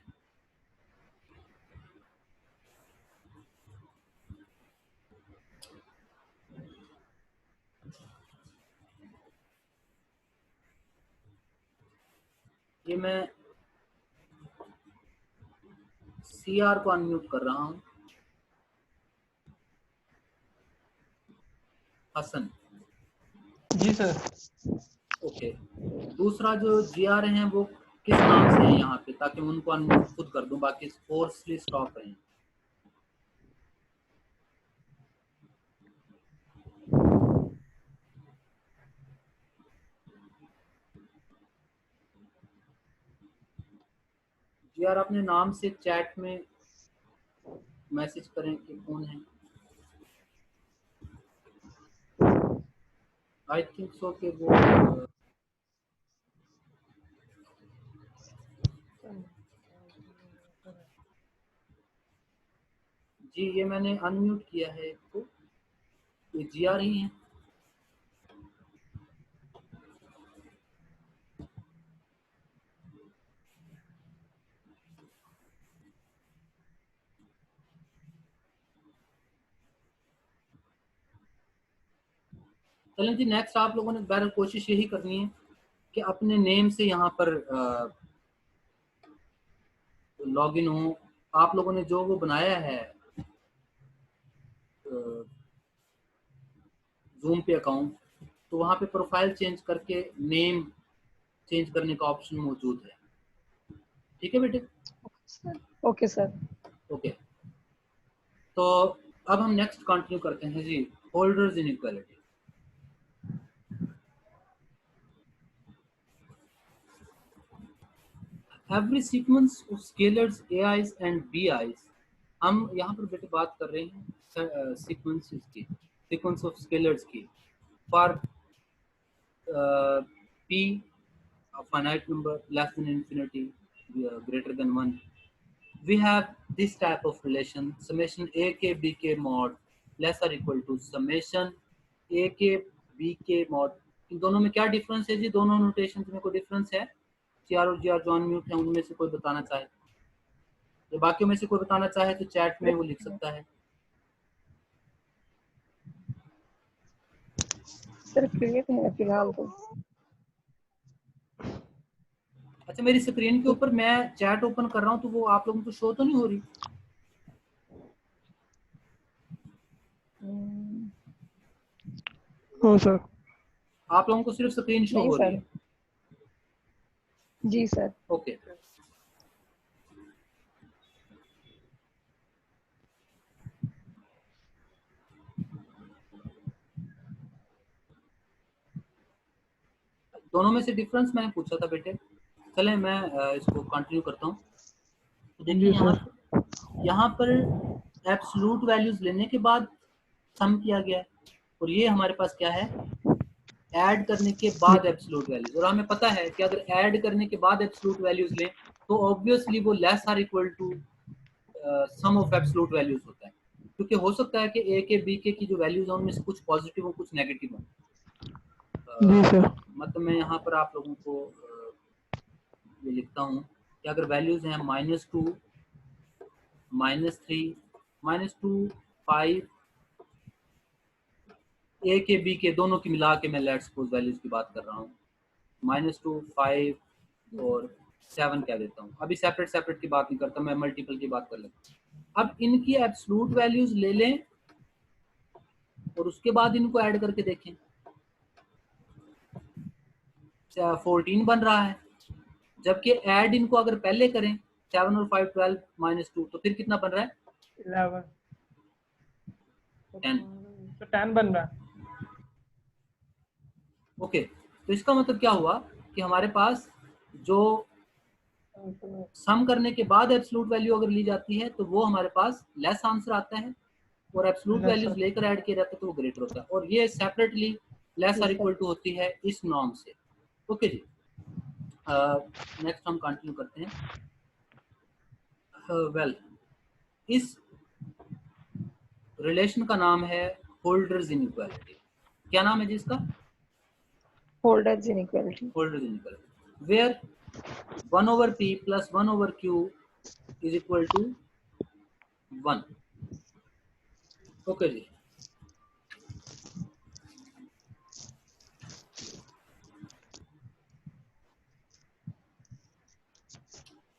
S1: ये मैं CR को अनम्यूट कर रहा हूँ। हसन,
S4: जी सर।
S1: ओके। दूसरा जो GR हैं वो किस नाम से है यहाँ पे, ताकि मैं उनको अनम्यूट खुद कर दूं, बाकी फोर्सली स्टॉप रहें। GR अपने नाम से चैट में मैसेज करें कि कौन है। आई थिंक सो कि वो जी, ये मैंने अनम्यूट किया है इसको, ये GR ही है। चलें जी, नेक्स्ट आप लोगों ने बहरहाल कोशिश यही करनी है कि अपने नेम से यहाँ पर लॉगिन हो। आप लोगों ने जो वो बनाया है जूम पे अकाउंट, तो वहाँ पे प्रोफाइल चेंज करके नेम चेंज करने का ऑप्शन मौजूद है। ठीक है बेटे?
S3: Okay sir.
S1: ओके, तो अब हम नेक्स्ट कंटिन्यू करते हैं जी, Holder's inequality. Every sequence of scalars AIs and BIs, हम यहाँ पर बेटे बात कर रहे हैं सीक्वेंसेस की, सीक्वेंस ऑफ स्केलर्स की, for P a finite number less than infinity, greater than 1, we have this type of relation summation AK BK mod less or equal to summation AK BK mod। इन दोनों में क्या difference है जी? दोनों notation में कोई difference है? CR और GR जो अनम्यूट है उनमें से कोई बताना चाहे, या बाकियों में से कोई बताना चाहे तो चैट में वो लिख सकता है।
S3: सर क्लियर है फिलहाल तो।
S1: अच्छा, मेरी स्क्रीन के ऊपर मैं चैट ओपन कर रहा हूँ तो वो आप लोगों को शो तो नहीं हो रही?
S4: हाँ सर।
S1: आप लोगों को सिर्फ स्क्रीन शो
S3: नहीं
S1: हो रही
S3: सर।
S1: है?
S3: जी सर।
S1: ओके, दोनों में से डिफरेंस मैंने पूछा था बेटे। चले मैं इसको कंटिन्यू करता हूँ। तो देखिए
S4: जी सर।
S1: यहाँ पर एब्सोल्यूट वैल्यूज लेने के बाद सम किया गया है, और ये हमारे पास क्या है? ऐड करने के बाद एब्सोल्यूट वैल्यूज। और हमें पता है कि अगर ऐड करने के बाद एब्सोल्यूट वैल्यूज लें तो ऑब्वियसली वो less or equal to sum of absolute values होता है, क्योंकि हो सकता है कि ए के बी के की जो वैल्यूज हैं उनमें से कुछ पॉजिटिव हो कुछ नेगेटिव हो।
S4: जी सर।
S1: मतलब मैं यहाँ पर आप लोगों को ये लिखता हूँ कि अगर वैल्यूज हैं -2, -3, -2, 5, ए के बी के दोनों की मिला के मैं लेट्स सपोज वैल्यूज की बात कर रहा हूँ, -2, 5 और 7 कह देता हूँ। अभी सेपरेट सेपरेट की बात नहीं करता, मैं मल्टीपल की बात कर लेता हूँ। अब इनकी एब्सोल्यूट वैल्यूज ले लें और उसके बाद इनको ऐड करके देखें, 14 बन रहा है, जबकि ऐड इनको अगर पहले करें 7 और 5 12 -2 तो फिर कितना बन रहा है?
S4: 11
S1: 10।
S4: तो 10 बन रहा है।
S1: ओके, तो इसका मतलब क्या हुआ कि हमारे पास जो सम करने के बाद एब्सोल्यूट वैल्यू अगर ली जाती है तो वो हमारे पास लेस आंसर आता है, और एब्सोल्यूट वैल्यूज लेकर ऐड किया जाता है तो वो ग्रेटर होता है, और ये सेपरेटली लेस और इक्वल टू होती है इस नॉर्म से। ओके जी, नेक्स्ट हम कंटिन्यू करते हैं। वेल, इस रिलेशन का नाम है होल्डर्स इनइक्वालिटी। क्या नाम है जी इसका?
S3: Holder's inequality.
S1: Holder's inequality, where 1/p plus 1/q is equal to 1। Okay जी,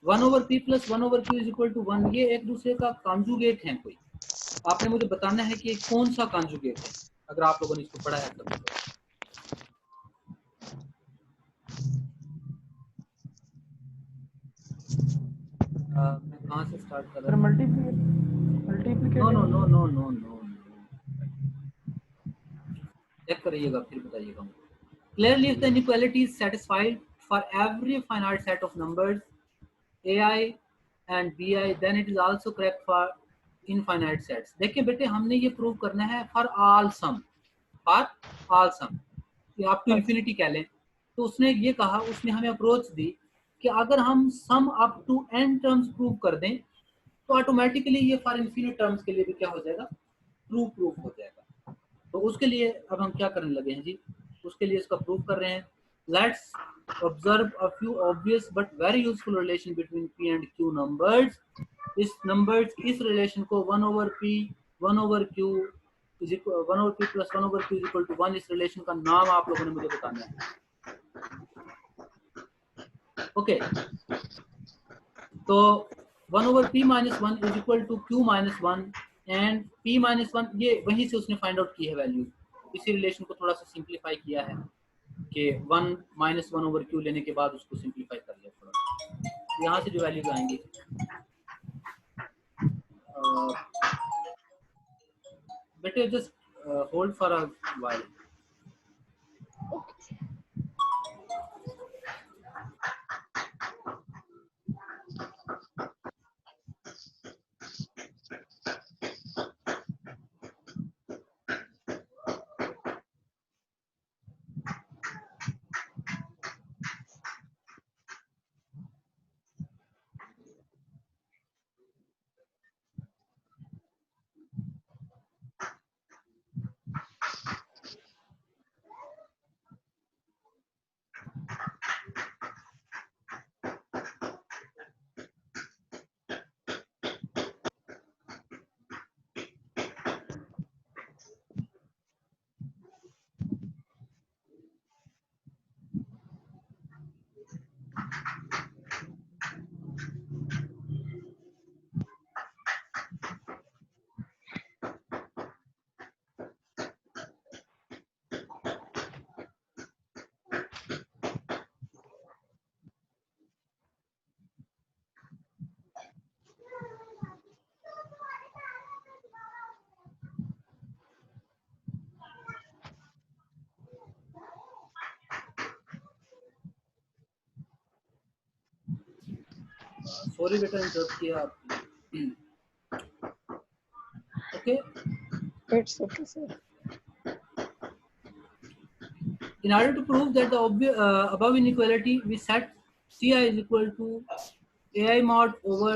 S1: one over p plus 1/q is equal to 1, ये एक दूसरे का कॉन्जुगेट है। कोई आपने मुझे बताना है कि कौन सा कॉन्जुगेट है, अगर आप लोगों ने इसको पढ़ा है तब। मैं कहाँ से स्टार्ट कर रहा हूँ?
S4: Multiplicative.
S1: No no no no no no, check करिएगा फिर बताइएगा। Clearly, if the inequality is satisfied for every finite set of numbers AI and BI, then it is also correct for infinite sets। देखिए बेटे, हमने ये prove करना है for all sum, for all sum, आप टू इंफिनिटी कह लें। तो उसने ये कहा, उसने हमें अप्रोच दी कि अगर हम sum up to n terms prove कर दें तो ऑटोमेटिकली ये फॉर इन्फिनिट टर्म्स के लिए भी क्या हो जाएगा? ट्रू प्रूफ हो जाएगा। तो उसके लिए अब हम क्या करने लगे हैं जी? उसके लिए इसका प्रूफ कर रहे हैं। Let's observe a few obvious but very useful relation between p and q numbers. इस रिलेशन को 1/p 1/q is equal 1 over p plus 1 over q is equal to 1, इस रिलेशन का नाम आप लोगों ने मुझे बताना है। ओके, तो 1 over p minus 1 is equal to q minus 1 and p minus 1, ये वहीं से उसने फाइंड आउट की है वैल्यू। इसी रिलेशन को थोड़ा सा सिंप्लीफाई किया है कि 1 माइनस 1 ओवर q लेने के बाद उसको सिंप्लीफाई कर लिया थोड़ा। यहाँ से जो वैल्यूज आएंगी बेटे just hold for a while. Sorry बेटा इंटरप्ट किया आपने। Okay,
S3: it's okay sir.
S1: in order to prove that the above inequality, we set ci is equal to ai mod over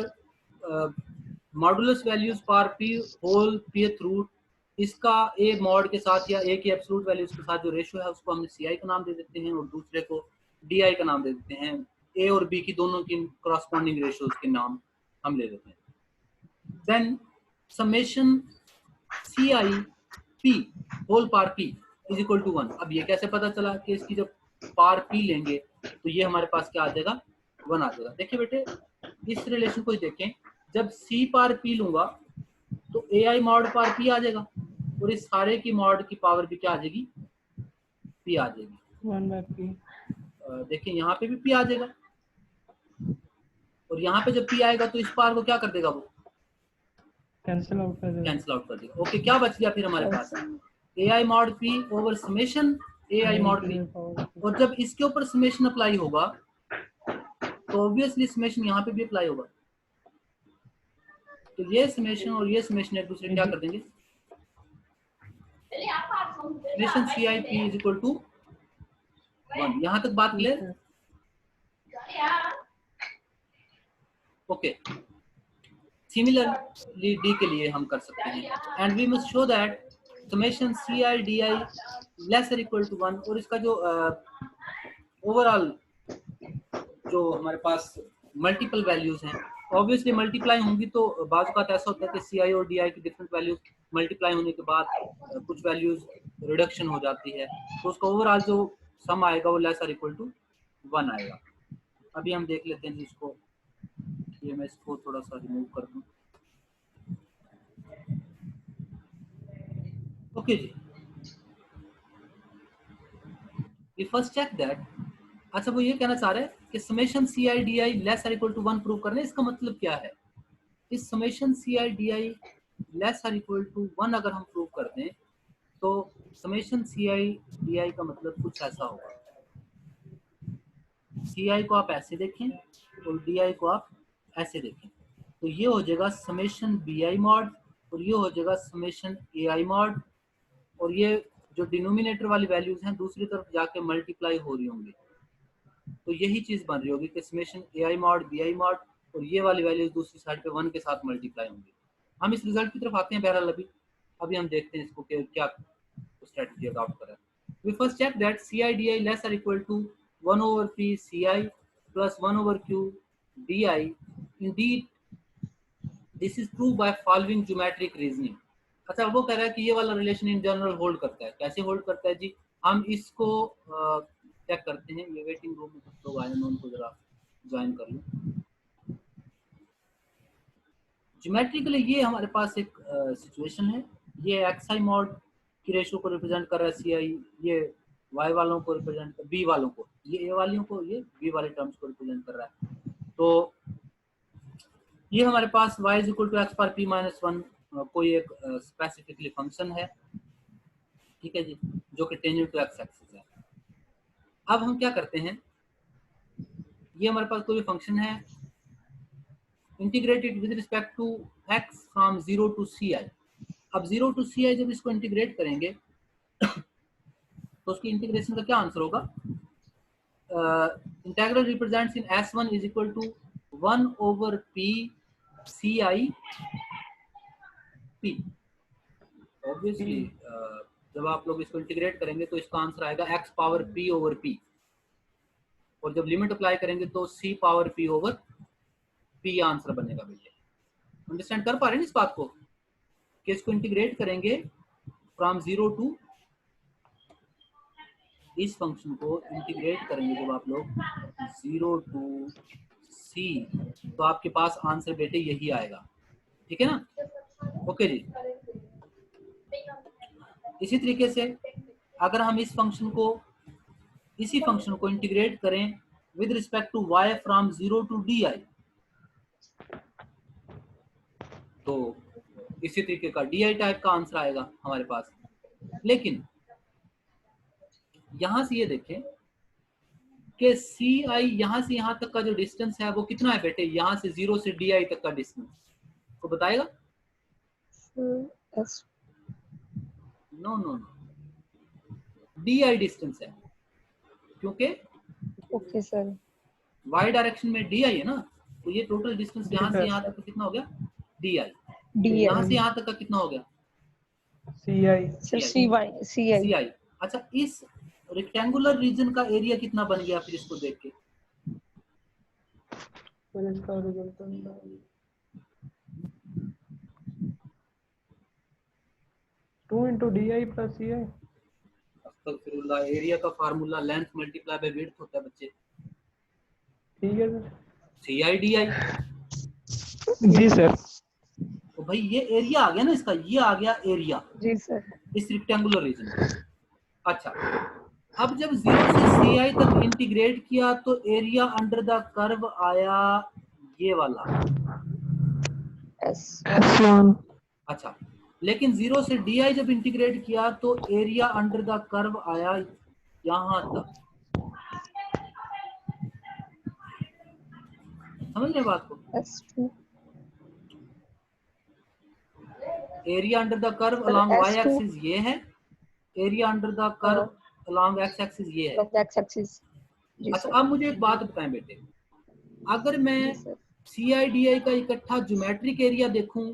S1: modulus values per p whole pth root। इसका a mod के साथ या a की absolute values के साथ जो ratio है उसको हमने ci का नाम दे देते हैं और दूसरे को di का नाम दे देते हैं। a और b की दोनों की करस्पॉन्डिंग रेशियोज के नाम हम ले लेते हैं। Then summation ci p whole power p is equal to 1। अब ये कैसे पता चला कि इसकी जब पार p लेंगे तो ये हमारे पास क्या आ जाएगा, 1 आ जाएगा। देखिए बेटे इस रिलेशन को देखें, जब c पार p लूंगा तो ai मॉड पार p आ जाएगा और इस सारे की मॉड की पावर भी क्या आ जाएगी, p आ जाएगी
S4: 1 by p।
S1: देखिए यहाँ पे भी p आ जाएगा और यहाँ पे जब p आएगा तो इस पार को क्या कर देगा, वो
S4: कैंसिल आउट कर देगा।
S1: कैंसिल आउट कर देगा। ओके, क्या बच गया फिर हमारे पास, ai mod p over summation ai mod p। और जब इसके ऊपर समेशन अप्लाई होगा तो ऑब्वियसली समेशन यहाँ पे भी अप्लाई होगा, तो ये समेशन और ये समेशन एक दूसरे क्या कर देंगे, summation ci p is equal to 1। यहाँ तक बात क्लियर। ओके, सिमिलरली d के लिए हम कर सकते हैं and we must show that summation ci di lesser equal to 1। और इसका जो ओवरऑल जो हमारे पास मल्टीपल वैल्यूज हैं ऑब्वियसली मल्टीप्लाई होंगी, तो बाज़ औक़ात ऐसा होता है कि ci और di की डिफरेंट वैल्यूज मल्टीप्लाई होने के बाद कुछ वैल्यूज रिडक्शन हो जाती है, तो उसका ओवरऑल जो सम आएगा वो लेसर इक्वल टू 1 आएगा। अभी हम देख लेते हैं इसको, ये मैं इसको थोड़ा सा रिमूव कर दूं। ओके जी, वी फर्स्ट चेक दैट। अच्छा, वो ये कहना चाह रहे हैं कि summation ci di less or equal to 1 prove करना है। इसका मतलब क्या है, इस summation ci di less or equal to 1 अगर हम प्रूव कर दें तो समेशन ci di का मतलब कुछ ऐसा होगा, ci को आप ऐसे देखें और di को आप ऐसे देखें, तो ये हो जाएगा समेशन bi मॉड और ये हो जाएगा समेशन ai मॉड, और ये जो डिनोमिनेटर वाली वैल्यूज हैं दूसरी तरफ जाके मल्टीप्लाई हो रही होंगी, तो यही चीज बन रही होगी कि summation ai mod bi mod और ये वाली वैल्यूज दूसरी साइड पे 1 के साथ मल्टीप्लाई होंगी। हम इस रिजल्ट की तरफ आते हैं बहरहाल। अभी हम देखते हैं इसको कि क्या स्ट्रेटजी अडॉप्ट करें। We first check that ci di less or equal to 1 over p ci plus 1 over q di। Indeed, this is true by following geometric reasoning। अच्छा वो कह रहा है कि ये वाला रिलेशन इन जनरल होल्ड करता है। कैसे होल्ड करता है जी? हम इसको चेक करते हैं। ये वेटिंग रूम में कुछ लोग आए हैं, उनको जरा ज्वाइन कर लूं। ज्योमेट्रिकली ये हमारे पास एक सिचुएशन है। ये एक्स आई मॉड की रेशियो को रिप्रेजेंट कर रहा है सी आई, ये वाई वालों को रिप्रेजेंट कर, बी वालों को, ये ए वालों को, ये बी वाले टर्म्स को रिप्रेजेंट कर रहा है। तो ये हमारे पास y is equal to x power p minus 1 कोई एक स्पेसिफिकली फंक्शन है, ठीक है जी, जो कि टेंजेंट टू एक्स एक्सिस है। अब हम क्या करते हैं, ये हमारे पास कोई फंक्शन है, integrated with respect to x from 0 to c i. अब 0 टू सी आई जब इसको इंटीग्रेट करेंगे तो उसकी इंटीग्रेशन का क्या आंसर होगा? Integral represents in s1 is equal to 1 over p C I p। Obviously जब आप लोग इसको इंटीग्रेट करेंगे तो इसका आंसर आएगा x power p over p, और जब लिमिट अप्लाई करेंगे तो c power p over p answer बनेगा। बेटे अंडरस्टैंड कर पा रहे हैं इस बात को कि इसको इंटीग्रेट करेंगे फ्रॉम 0 टू, इस फंक्शन को इंटीग्रेट करेंगे जब आप लोग 0 टू c, तो आपके पास आंसर बेटे यही आएगा, ठीक है ना? ओके जी। इसी तरीके से अगर हम इस फंक्शन को, इसी फंक्शन को इंटीग्रेट करें with respect to y from 0 to di, तो इसी तरीके का di टाइप का आंसर आएगा हमारे पास। लेकिन यहां से ये देखें कि सी आई यहां से यहां तक का जो डिस्टेंस है वो कितना है बेटे? यहां से 0 से डी आई तक का डिस्टेंस को बताएगा? No no no, D I distance है, क्योंकि
S3: ओके सर,
S1: वाई डायरेक्शन में डी आई है ना, तो ये टोटल डिस्टेंस यहाँ से यहाँ तक का कितना हो गया? D I. यहाँ से यहाँ तक का कितना हो गया? सी आई।
S3: सी आई।
S1: अच्छा, इस रेक्टेंगुलर रीजन का एरिया कितना बन गया फिर इसको देख के?
S4: Two into d i plus c i.
S1: अस्तगफिरुल्लाह, एरिया का formula length multiply by width होता है बच्चे।
S4: ठीक है sir.
S1: C i d i.
S4: जी सर।
S1: तो भाई ये एरिया आ गया ना इसका, ये आ गया एरिया
S3: जी सर,
S1: इस रेक्टेंगुलर रीजन। अच्छा, अब जब 0 से सी आई तक इंटीग्रेट किया तो एरिया अंडर द कर्व आया ये वाला
S3: S1।
S1: अच्छा, लेकिन 0 से डी आई जब इंटीग्रेट किया तो एरिया अंडर द कर्व आया यहां तक। समझ रहे बात को?
S3: S2।
S1: Area under the curve along Y axis ये है, area under the curve along X axis ये है।
S3: X axis.
S1: अच्छा, अब मुझे एक बात बताएं बेटे, अगर मैं सी आई डी आई का इकट्ठा ज्योमेट्रिक एरिया देखूं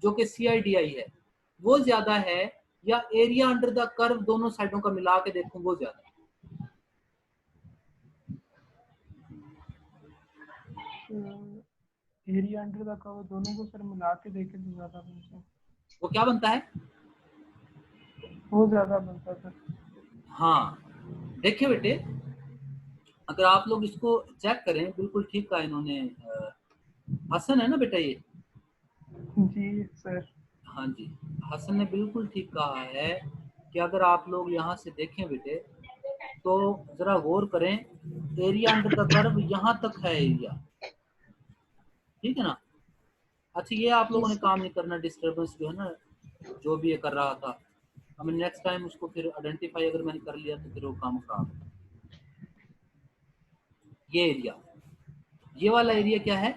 S1: जो कि सी आई डी आई है, वो ज्यादा है, या एरिया अंडर द कर्व दोनों साइडों का मिला के देखूं वो ज्यादा है?
S4: एरिया अंडर द कर्व दोनों को सर मिला के देखें तो ज्यादा बनता है।
S1: वो क्या बनता है?
S4: वो ज्यादा बनता है सर।
S1: हाँ, देखिए बेटे, अगर आप लोग इसको चेक करें, बिल्कुल ठीक कहा इन्होंने, हसन है ना बेटा ये?
S4: जी सर।
S1: हाँ जी, हसन ने बिल्कुल ठीक कहा है कि अगर आप लोग यहाँ से देखें बेटे तो जरा गौर करें, एरिया अंडर द कर्व यहाँ तक है एरिया, ठीक है ना? अच्छा, ये आप लोगों ने काम नहीं करना, डिस्टर्बेंस जो है ना, जो भी ये कर रहा था, हमें नेक्स्ट टाइम उसको फिर आइडेंटिफाई अगर मैंने कर लिया तो फिर वो काम खराब। ये एरिया, ये वाला एरिया क्या है?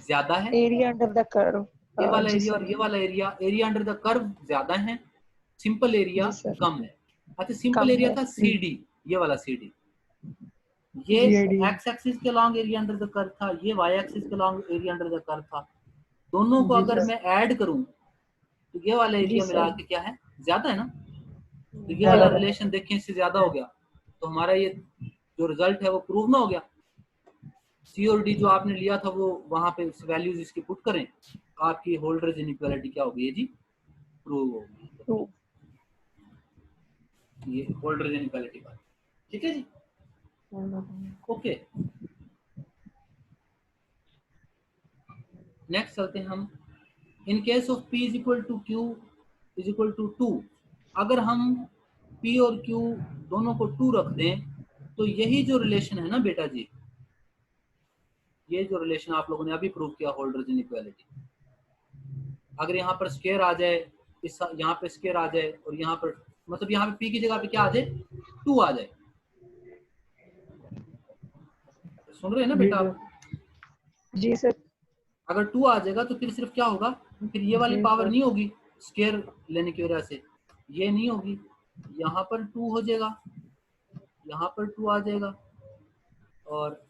S1: ज्यादा है
S3: एरिया अंडर द कर्व।
S1: ये वाला एरिया, और ये वाला area, area under the curve ज्यादा है, सिंपल एरिया कम है। अच्छा, सिंपल एरिया था सी डी, ये वाला सी डी, ये एक्स एक्सिस के long area under the curve था, ये वाई एक्सिस के long area under the curve था। दोनों को अगर मैं ऐड करूं तो ये वाला एरिया मिला के क्या है? ज्यादा है ना? तो ये वाला रिलेशन देखें, इससे ज्यादा हो गया, तो हमारा ये जो रिजल्ट है वो प्रूव ना हो गया। सी और डी जो आपने लिया था वो वहां पे वैल्यूज इसकी पुट करें, आपकी होल्डर्स इनइक्वालिटी क्या होगी ये जी, प्रूव होगी।
S3: True.
S1: ये होल्डर्स इनइक्वालिटी बात, ठीक है जी, ओके। नेक्स्ट चलते हैं हम। In case of P is equal to Q is equal to 2, अगर हम P और Q दोनों को 2 रख दें तो यही जो रिलेशन है ना बेटा जी, ये जो रिलेशन आप लोगों ने अभी प्रूव किया होल्डर्स इनइक्वालिटी, अगर यहाँ पर स्क्वायर आ जाए, इस यहाँ पे स्क्वायर आ जाए और यहाँ पर मतलब यहाँ पे P की जगह पे क्या आ जाए, 2 आ जाए। सुन रहे हैं ना बेटा आप?
S3: जी सर।
S1: अगर 2 आ जाएगा तो फिर सिर्फ क्या होगा, फिर ये वाली
S3: जी
S1: पावर
S3: सर।
S1: नहीं होगी स्क्वायर लेने की वजह से, ये नहीं होगी, यहाँ पर 2 हो जाएगा, यहाँ पर 2 आ जाएगा और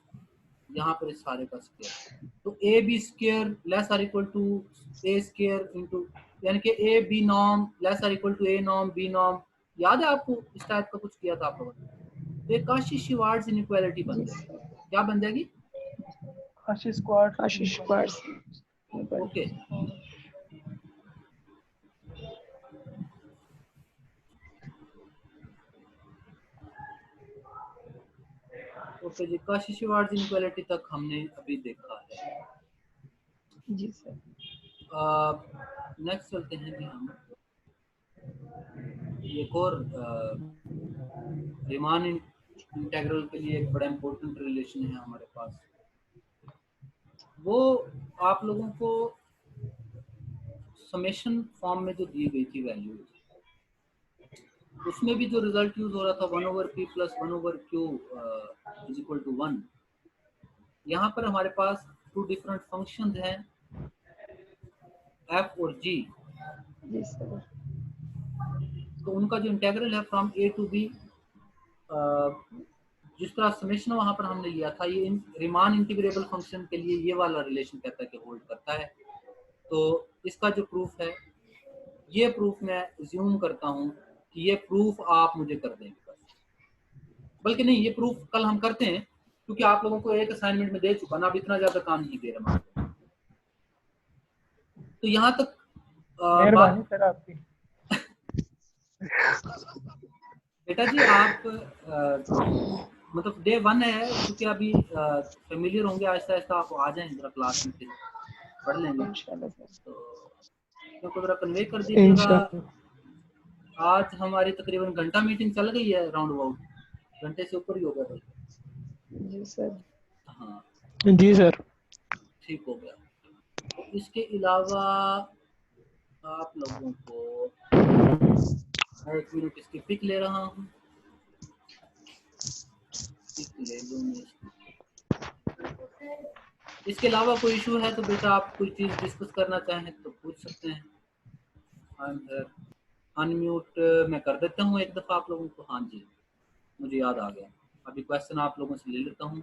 S1: यहाँ पर इस सारे का स्क्वायर, तो A B square less or equal to A square into, यानी कि A B norm less or equal to A norm B norm, याद है आपको इस टाइप का कुछ किया था आप लोगों ने? तो ये काशी-श्रीवार्ट्ज इनइक्वालिटी बन जाएगी, क्या बन जाएगी,
S3: Kashi-Schwarz.
S1: ओके। ओके जी, काशी-श्रीवार्ट्ज इनइक्वालिटी तक हमने अभी देखा है।
S3: जी सर।
S1: नेक्स्ट चलते हैं जी हम, एक और रीमान इंटीग्रल के लिए एक बड़ा इंपॉर्टेंट रिलेशन है हमारे पास, वो आप लोगों को समेशन फॉर्म में जो दी गई थी वैल्यूज, उसमें भी जो रिजल्ट यूज हो रहा था 1/p plus 1/q is equal to 1, यहाँ पर हमारे पास 2 डिफरेंट फंक्शंस हैं f और g,
S3: जी सर।
S1: तो उनका जो इंटीग्रल है फ्रॉम a टू b, जिस तरह समेशन वहां पर हमने लिया था, ये रीमान इंटीग्रेबल फंक्शन के लिए ये वाला रिलेशन कहता है कि होल्ड करता है। तो इसका जो प्रूफ है, ये प्रूफ मैं अज्यूम करता हूँ कि ये प्रूफ आप मुझे कर देंगे बस, बल्कि नहीं, ये प्रूफ कल हम करते हैं क्योंकि आप लोगों को एक असाइनमेंट में दे चुका ना, अब इतना ज्यादा काम नहीं दे रहा। तो यहाँ तक
S4: मेहरबानी सर आपकी।
S1: बेटा जी आप मतलब डे 1 है, क्योंकि अभी फेमिलियर होंगे, आहिस्ता आहिस्ता आप आ जाएं जरा क्लास में, फिर पढ़ लेंगे।
S3: इंशाल्लाह सर।
S1: तो जरा कन्वे कर दीजिएगा।
S4: इंशाल्लाह।
S1: आज हमारी तकरीबन घंटा मीटिंग चल गई है, राउंड अबाउट घंटे से ऊपर ही हो गया भाई।
S3: जी सर।
S1: हाँ
S4: जी सर।
S1: ठीक हो गया। तो इसके अलावा आप लोगों को मैं 1 मिनट इसकी पिक ले रहा हूँ, पिक ले लूँ मैं इसकी। इसके अलावा कोई इशू है तो बेटा आप कोई चीज़ डिस्कस करना चाहें तो पूछ सकते हैं। अनम्यूट मैं कर देता हूँ एक दफ़ा आप लोगों को। हाँ जी, मुझे याद आ गया, अभी क्वेश्चन आप लोगों से ले लेता हूँ,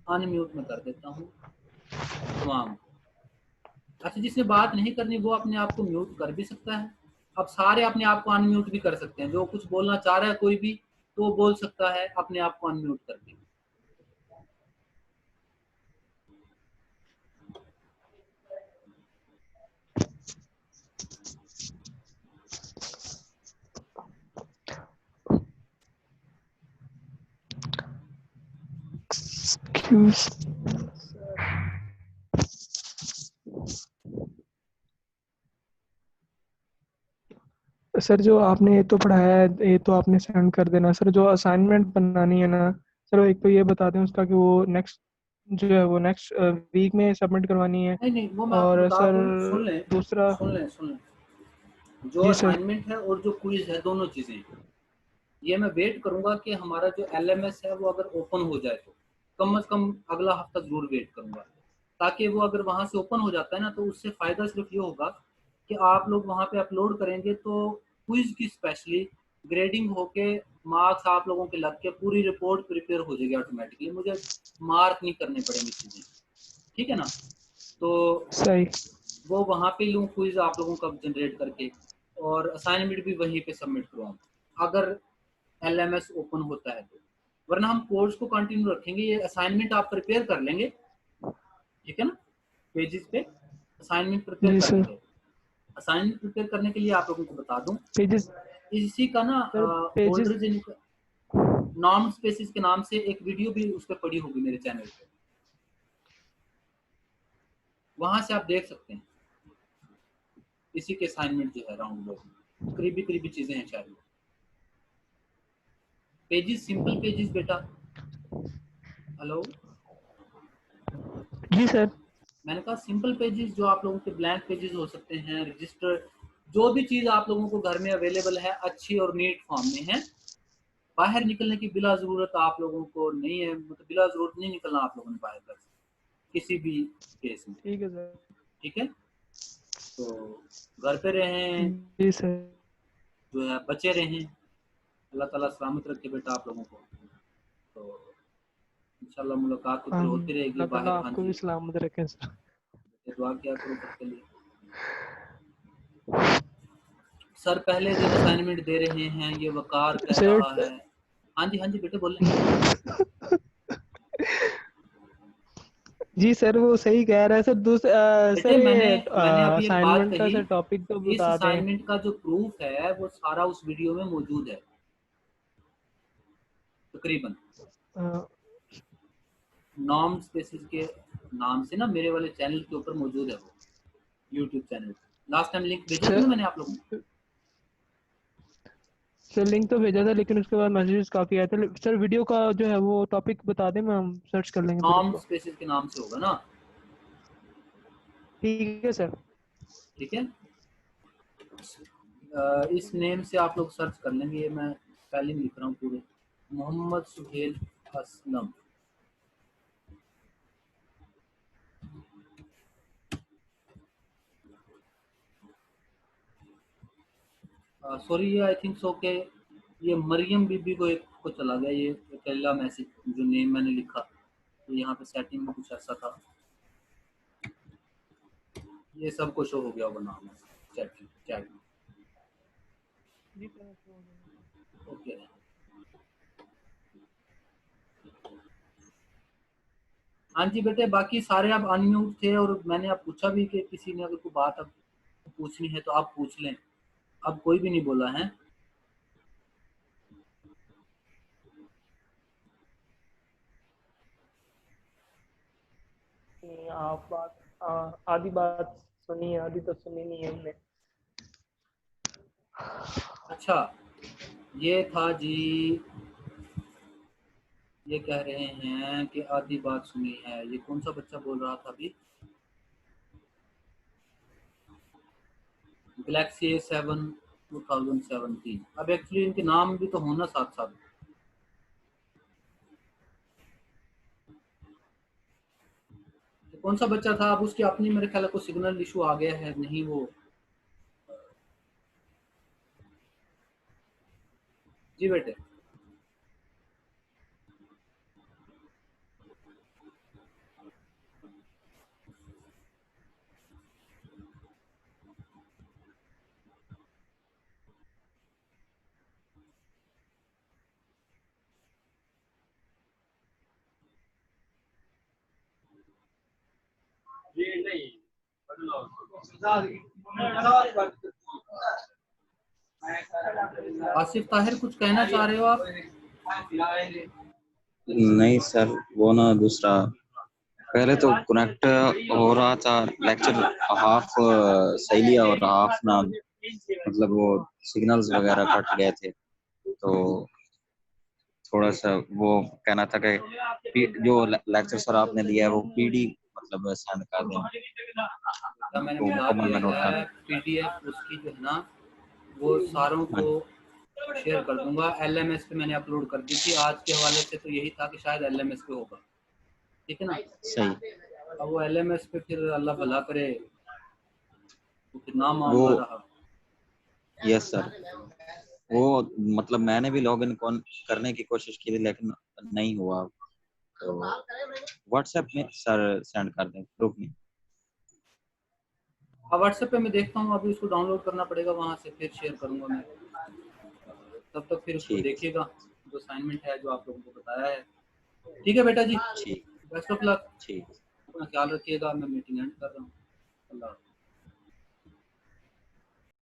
S1: अनम्यूट में कर देता हूँ तमाम। अच्छा, जिसने बात नहीं करनी वो अपने आप को म्यूट कर भी सकता है। अब सारे अपने आप को अनम्यूट भी कर सकते हैं, जो कुछ बोलना चाह रहा है कोई भी तो वो बोल सकता है अपने आप को अनम्यूट करके।
S4: सर जो आपने ये तो पढ़ाया है ये तो आपने सेंड कर देना। सर जो असाइनमेंट बनानी है ना सर, एक तो ये बता दें उसका कि वो नेक्स्ट जो है वो नेक्स्ट वीक में सबमिट करवानी है।
S1: नहीं वो मैं आपको
S4: और
S1: बता
S4: सर
S1: दूं,
S4: दूसरा,
S1: सुन लें जो
S4: जी सर।
S1: असाइनमेंट है और जो क्विज है, दोनों चीज़ें ये मैं वेट करूंगा कि हमारा जो LMS है वो अगर ओपन हो जाए तो कम से कम अगला हफ्ता जरूर वेट करूंगा, ताकि वो अगर वहां से ओपन हो जाता है ना तो उससे फ़ायदा सिर्फ ये होगा कि आप लोग वहां पे अपलोड करेंगे तो क्विज की स्पेशली ग्रेडिंग होके मार्क्स आप लोगों के लग के पूरी रिपोर्ट प्रिपेयर हो जाएगी ऑटोमेटिकली, मुझे मार्क नहीं करने पड़ेंगे चीज़ें, ठीक है ना। तो
S4: सही।
S1: वो वहाँ पे लूँ क्विज आप लोगों का जनरेट करके और असाइनमेंट भी वहीं पे सबमिट करवाऊँ अगर LMS ओपन होता है तो, वरना हम कोर्स को कंटिन्यू रखेंगे। ये असाइनमेंट आप प्रिपेयर कर लेंगे, ठीक है ना, पेजेस पे असाइनमेंट प्रिपेयर
S4: जी
S1: करनी
S4: सर।
S1: है। असाइनमेंट प्रिपेयर करने के लिए आप लोगों को बता दूं,
S4: पेजेस
S1: इसी का ना
S4: सर, पेजेस
S1: ओल्डर जिनका नॉर्म स्पेसिस के नाम से एक वीडियो भी उस पर पड़ी होगी मेरे चैनल पे, वहां से आप देख सकते हैं। इसी के असाइनमेंट जो है राउंड लोग करीबी चीजें हैं शायद। पेजेस सिंपल पेजेस बेटा। हेलो,
S4: जी सर।
S1: मैंने कहा सिंपल पेजेस जो आप लोगों के ब्लैंक पेजेस हो सकते हैं, रजिस्टर, जो भी चीज आप लोगों को घर में अवेलेबल है अच्छी और नीट फॉर्म में है। बाहर निकलने की बिला जरूरत आप लोगों को नहीं है, मतलब बिला जरूरत नहीं निकलना आप लोगों ने बाहर घर से किसी भी केस में।
S4: ठीक है सर।
S1: ठीक है, तो घर पे रहें,
S4: जी सर।
S1: जो है बचे रहें। अल्लाह ताला सलामत रखे बेटा आप लोगों को। तो इंशाल्लाह मुलाकात तो फिर होती रहेगी
S4: अल्लाह ताला
S1: बाहर। हाँ
S4: आपको
S1: जी,
S4: भी सलामत रखे सर।
S1: दुआ किया करो सबके लिए। सर पहले दिन असाइनमेंट दे रहे हैं, ये वकार कह
S4: सर
S1: रहा है। हाँ जी बेटे बोले।
S4: जी सर, वो सही कह रहा है सर।
S1: बेटे
S4: सर
S1: मैंने
S4: ये
S1: मैंने अभी एक बात
S4: असाइनमेंट का
S1: कही,
S4: सर टॉपिक तो
S1: इस
S4: बता दें।
S1: असाइनमेंट का जो प्रूफ है वो सारा उस वीडियो में मौजूद है तकरीबन।
S4: अ,
S1: नॉर्म स्पेसिस के नाम से ना मेरे वाले चैनल के ऊपर मौजूद है वो, YouTube channel. Last time link भेजा था
S4: सर
S1: ना मैंने आप लोगों को।
S4: सर लिंक तो भेजा था, लेकिन उसके बाद मैसेजेस काफी आए थे। सर वीडियो का जो है वो टॉपिक बता दें, मैं हम सर्च कर लेंगे फिर
S1: नॉर्म
S4: उसको।
S1: स्पेसिस के नाम से होगा ना।
S4: ठीक है सर।
S1: ठीक है, इस नेम से आप लोग सर्च कर लेंगे। ये मैं पहले ही लिख रहा हूँ पूरे, मोहम्मद सुहेल असलम। सॉरी, ये आई थिंक सो के ये मरियम बीबी को एक को चला गया ये पहला मैसेज जो नेम मैंने लिखा। तो यहाँ पे सेटिंग में कुछ ऐसा था, ये सबको शो हो गया होगा नाम चैट में। ओके, हाँ जी बेटे, बाकी सारे आप अनम्यूट थे और मैंने आप पूछा भी कि किसी ने अगर कोई बात अब पूछनी है तो आप पूछ लें। अब कोई भी नहीं बोला है।
S4: आप बात आधी बात सुनी है, आधी तो सुनी नहीं है हमने।
S1: अच्छा, ये था जी, ये कह रहे हैं कि आधी बात सुनी है। ये कौन सा बच्चा बोल रहा था अभी? Galaxy A7 2017। अब एक्चुअली इनके नाम भी तो होना साथ साथ। तो कौन सा बच्चा था? अब उसकी अपनी मेरे ख्याल को सिग्नल इशू आ गया है, नहीं वो। जी बेटे, आसिफ ताहिर कुछ कहना चाह रहे हो आप?
S5: नहीं सर, वो ना दूसरा पहले तो कनेक्ट हो रहा था लेक्चर, हाफ सही लिया और हाफ ना, मतलब वो सिग्नल्स वगैरह कट गए थे। तो थोड़ा सा वो कहना था कि जो लेक्चर सर आपने दिया है वो पीडी मतलब सेंड कर दें,
S1: मैंने
S5: तो
S1: बता
S5: मुकम्मल
S1: दिया
S5: में नोट कर
S1: है, PDF उसकी जो है ना वो सारों को शेयर कर दूंगा। LMS पे मैंने अपलोड कर दी थी। आज के हवाले से तो यही था कि शायद LMS पे होगा, ठीक है ना।
S5: सही।
S1: अब वो LMS पे फिर अल्लाह भला करे तो फिर नाम
S5: वो
S1: आऊंगा रहा।
S5: यस सर, वो मतलब मैंने भी लॉग इन करने की कोशिश की थी लेकिन नहीं हुआ। तो व्हाट्सएप में सर सेंड कर दें ग्रुप में।
S1: अब व्हाट्सएप पे मैं देखता हूँ, अभी उसको डाउनलोड करना पड़ेगा, वहां से फिर शेयर करूंगा मैं। तब तक फिर उसको
S5: ठीक
S1: देखिएगा जो असाइनमेंट है जो आप लोगों को बताया है। ठीक है बेटा जी,
S5: ठीक
S1: बेस्ट ऑफ लक।
S5: ठीक।
S1: अपना ख्याल रखिएगा। मैं मीटिंग एंड कर रहा हूँ। अल्लाह